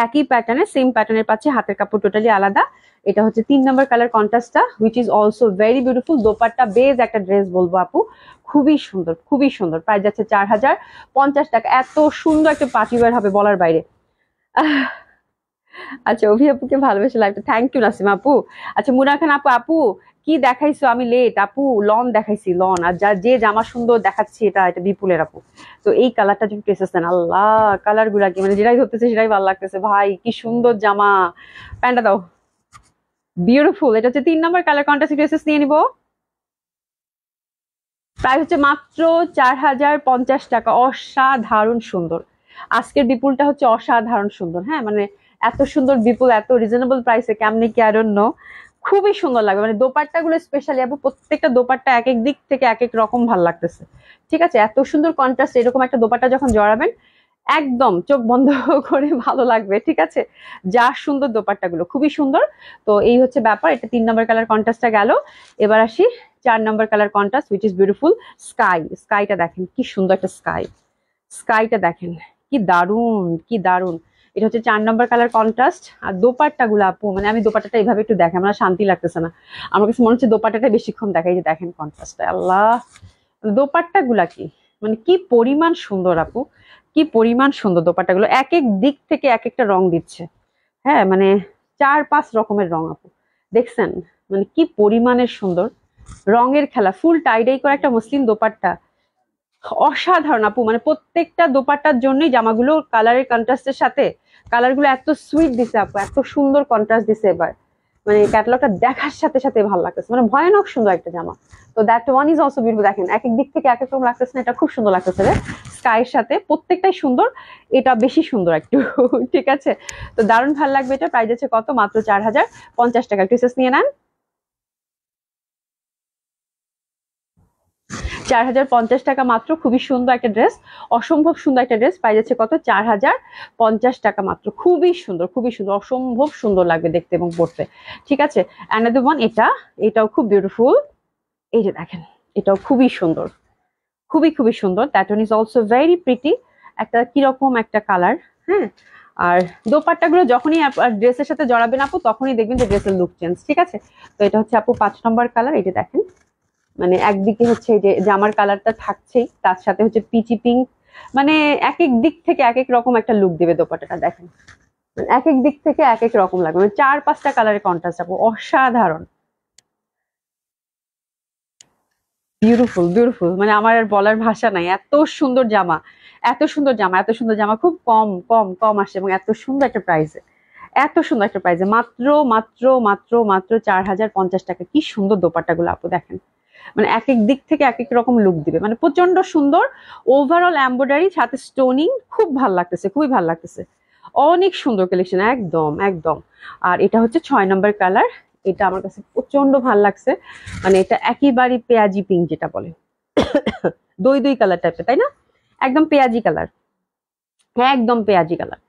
একই প্যাটার্নে, সেম প্যাটার্নের পাচ্ছে, হাতের কাপড় টোটালি আলাদা। এটা হচ্ছে 3 নম্বর কালার কন্ট্রাস্টটা, which is also very beautiful. Dupatta beige একটা ড্রেস বলবো আপু, খুবই সুন্দর, খুবই সুন্দর। প্রাইস যাচ্ছে 4050 টাকা। এত সুন্দর একটা পার্টি ওয়্যার হবে বলার বাইরে। আচ্ছা, অভি আপুকে ভালোবেসে লাইভটা, থ্যাংক ইউ নাসিমা আপু। আচ্ছা, মুনা খান আপু, আপু কি দেখাইছো? আমি লেট আপু, লন দেখাইছি, লন। আর যে জামা সুন্দর দেখাচ্ছি, এটা বিপুলের আপু। তো এই কালারটা যদি এসেছেন, আল্লাহ কালার গুলা কি, মানে যেটাই ধরতেছে সেটাই ভালো লাগতেছে ভাই, কি সুন্দর জামা। প্যান্টটা দাও, বিউটিফুল। এটা হচ্ছে 3 নম্বর কালার কন্ট্রাস্ট ড্রেসেস নিয়ে নিবো। প্রাইস হচ্ছে মাত্র 4050 টাকা। অসাধারণ সুন্দর, আজকের বিপুলটা হচ্ছে অসাধারণ সুন্দর। হ্যাঁ, মানে এত সুন্দর বিপুল এত রিজনেবল প্রাইসে কেমনি কি, আই ডোন্ট নো, খুবই সুন্দর লাগবে। মানে দোপাট্টা গুলো স্পেশালি আপু, প্রত্যেকটা দোপাট্টা এক এক দিক থেকে এক এক রকম ভালো লাগতেছে। ঠিক আছে, এত সুন্দর কন্ট্রাস্ট, এরকম একটা দোপাট্টা যখন জড়াবেন একদম চোখ বন্ধ করে ভালো লাগবে। ঠিক আছে, যা সুন্দর দোপাট্টা গুলো, খুবই সুন্দর। তো এই হচ্ছে ব্যাপার। এটা 3 নম্বর কালার কন্ট্রাস্টটা গেল। এবার আসি 4 নম্বর colour contrast, which is beautiful. স্কাইটা দেখেন, কি সুন্দর একটা স্কাইটা দেখেন, কি দারুণ, কি দারুণ। এটা হচ্ছে 4 নম্বর কালার কন্ট্রাস্ট। আর দোপাট্টা গুলো আপু, মানে আমি দোপাট্টাটা এইভাবে একটু দেখে আমার শান্তি লাগতেছে না, আমার কাছে মনে হচ্ছে দোপাট্টাটা বেশিক্ষণ দেখাই। যে দেখেন কন্ট্রাস্টটা, আল্লাহ, দোপাট্টা গুলা কি, মানে কি পরিমাণ সুন্দর আপু, কি পরিমাণ সুন্দর দোপাট্টা গুলো, এক এক দিক থেকে এক একটা রং দিচ্ছে। হ্যাঁ, মানে 4-5 রকমের রং আপু, দেখছেন, মানে কি পরিমাণের সুন্দর রঙের খেলা। ফুল টাইডাই করা একটা মুসলিম দোপাট্টা, অসাধারণ আপু। মানে প্রত্যেকটা দোপাট্টার জন্যই জামাগুলো কালারের কন্ট্রাস্টের সাথে কালার গুলো এত সুইট দিছে আপু, এত সুন্দর কন্ট্রাস্ট দিছে এবার, মানে ক্যাটালগটা দেখার সাথে সাথে ভালো লাগতেছে, মানে ভয়ানক সুন্দর একটা জামা। তো that one is also beautiful. দেখেন এক এক দিক থেকে এক এক রকম লাগতেছে না, এটা খুব সুন্দর লাগতেছে রে, স্কাইয়ের সাথে প্রত্যেকটাই সুন্দর, এটা বেশি সুন্দর একটু। ঠিক আছে, তো দারুণ ভালো লাগবে। এটা প্রাইস আছে কত? মাত্র 4050 টাকা। একটু নিয়ে নেন। 4050 টাকা মাত্র, খুবই সুন্দর একটা ড্রেস, অসম্ভব সুন্দর একটা ড্রেস। প্রাইস আছে কত? 4050 টাকা মাত্র। খুবই সুন্দর, খুবই সুন্দর, অসম্ভব সুন্দর লাগবে দেখতে এবং পড়তে। ঠিক আছে, অ্যানাদার ওয়ান, এটাও খুব বিউটিফুল। এই যে দেখেন, এটাও খুবই সুন্দর, খুবই খুবই সুন্দর। That one is also very pretty, একটা কিরকম একটা কালার। হ্যাঁ, আর দোপাট্টা গুলো যখনই ড্রেসের সাথে জড়াবেন আপু, তখনই দেখবেন যে ড্রেসের লুক চেঞ্জ। ঠিক আছে, তো এটা হচ্ছে আপু 5 নম্বর কালার। এই যে দেখেন, মানে একদিকে হচ্ছে এই যে জামার কালারটা থাকছেই, তার সাথে হচ্ছে পিচি পিঙ্ক, মানে এক এক দিক থেকে এক এক রকম একটা লুক দেবে দোপাট্টাটা। দেখেন, মানে এক এক দিক থেকে এক এক রকম লাগবে, মানে 4-5টা কালারের কন্ট্রাস্ট আপু, অসাধারণ, বিউটিফুল বিউটিফুল। মানে আমার আর বলার ভাষা নাই, এত সুন্দর জামা, এত সুন্দর জামা, এত সুন্দর জামা খুব কম কম কম আসে, এবং এত সুন্দর একটা প্রাইসে, এত সুন্দর একটা প্রাইসে, মাত্র মাত্র মাত্র মাত্র 4050 টাকা। কি সুন্দর দোপাট্টা গুলো আপু দেখেন, মানে এক এক দিক থেকে এক এক রকম লুক দিবে, মানে প্রচন্ড সুন্দর। ওভারঅল এমব্রয়ডারি সাথে স্টোনিং, খুব ভালো লাগতেছে, খুবই ভালো লাগতেছে, অনেক সুন্দর কালেকশন, একদম একদম। আর এটা হচ্ছে 6 নম্বর কালার, এটা আমার কাছে প্রচন্ড ভালো লাগছে। মানে এটা একেবারে পেঁয়াজি পিঙ্ক যেটা বলে, দই দই কালার টাইপের, তাই না? একদম পেঁয়াজি কালার, হ্যাঁ একদম পেঁয়াজি কালার,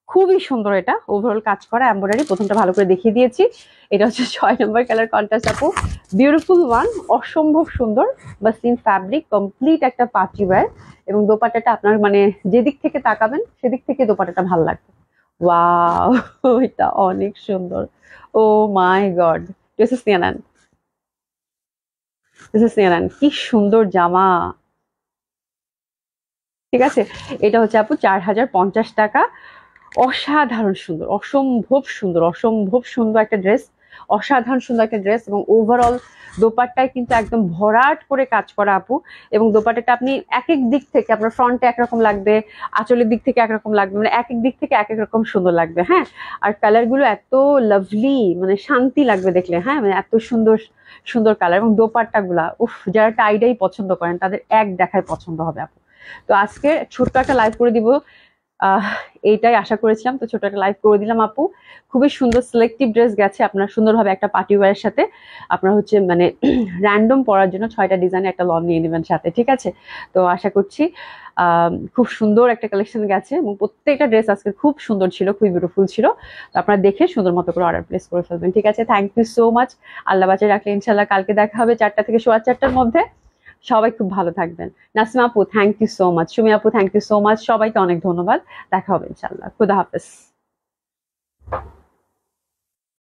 খুবই সুন্দর। এটা ওভারঅল কাজ করা এমব্রয়ডারি, প্রথমটা ভালো করে দেখিয়ে দিয়েছি। এটা হচ্ছে 6 নম্বর কালার কন্ট্রাস্ট আপু, বিউটিফুল ওয়ান, অসম্ভব সুন্দর, মাসলিন ফ্যাব্রিক, কমপ্লিট একটা পার্টি ওয়্যার। এবং দোপাট্টাটা আপনার মানে যেদিক থেকে তাকাবেন সেদিক থেকে দোপাট্টাটা ভালো লাগবে। ওয়াও, এটা অনেক সুন্দর, ও মাই গড। ড্রেসেস নিয়ে নেন, ড্রেসেস নিয়ে নেন, কি সুন্দর জামা। ঠিক আছে, এটা হচ্ছে আপু 4050 টাকা। অসাধারণ সুন্দর, অসম্ভব সুন্দর, অসম্ভব সুন্দর একটা ড্রেস, অসাধারণ সুন্দর একটা ড্রেস। এবং ওভারঅল দোপাট্টায় কিন্তু একদম ভরাট করে কাজ করা আপু। এবং দোপাট্টাটা আপনি এক এক দিক থেকে, আপনার ফ্রন্টে একরকম লাগবে, আঁচলের দিক থেকে একরকম লাগবে, মানে এক এক দিক থেকে এক এক রকম সুন্দর লাগবে। হ্যাঁ, আর কালার গুলো এত লাভলি, মানে শান্তি লাগবে দেখলে। হ্যাঁ, মানে এত সুন্দর সুন্দর কালার। এবং দোপাট্টা গুলা, উফ, যারা টাইডাই পছন্দ করেন তাদের এক দেখায় পছন্দ হবে আপু। তো আজকে ছোট্ট একটা লাইভ করে দিব, আহ এইটাই আশা করেছিলাম, তো ছোট একটা লাইভ করে দিলাম আপু। খুবই সুন্দর সিলেক্টিভ ড্রেস গেছে আপনার সুন্দরভাবে একটা পার্টি ওয়্যারের সাথে। আপনার হচ্ছে মানে র্যান্ডম পরার জন্য 6টা ডিজাইনের একটা লন নিয়ে নেবেন সাথে, ঠিক আছে? তো আশা করছি খুব সুন্দর একটা কালেকশন গেছে এবং প্রত্যেকটা ড্রেস আজকে খুব সুন্দর ছিল, খুবই বিউটিফুল ছিল। তো আপনারা দেখে সুন্দর মতো করে অর্ডার প্লেস করে ফেলবেন, ঠিক আছে? Thank you so much. আল্লাহ বাঁচিয়ে রাখলে ইনশাল্লাহ কালকে দেখা হবে 4টা থেকে 4:15টার মধ্যে। সবাই খুব ভালো থাকবেন। নাসিমা আপু thank you so much, Sumi আপু থ্যাংক ইউ সো মাচ, সবাইকে অনেক ধন্যবাদ। দেখা হবে ইনশাল্লাহ। খুদা হাফেজ।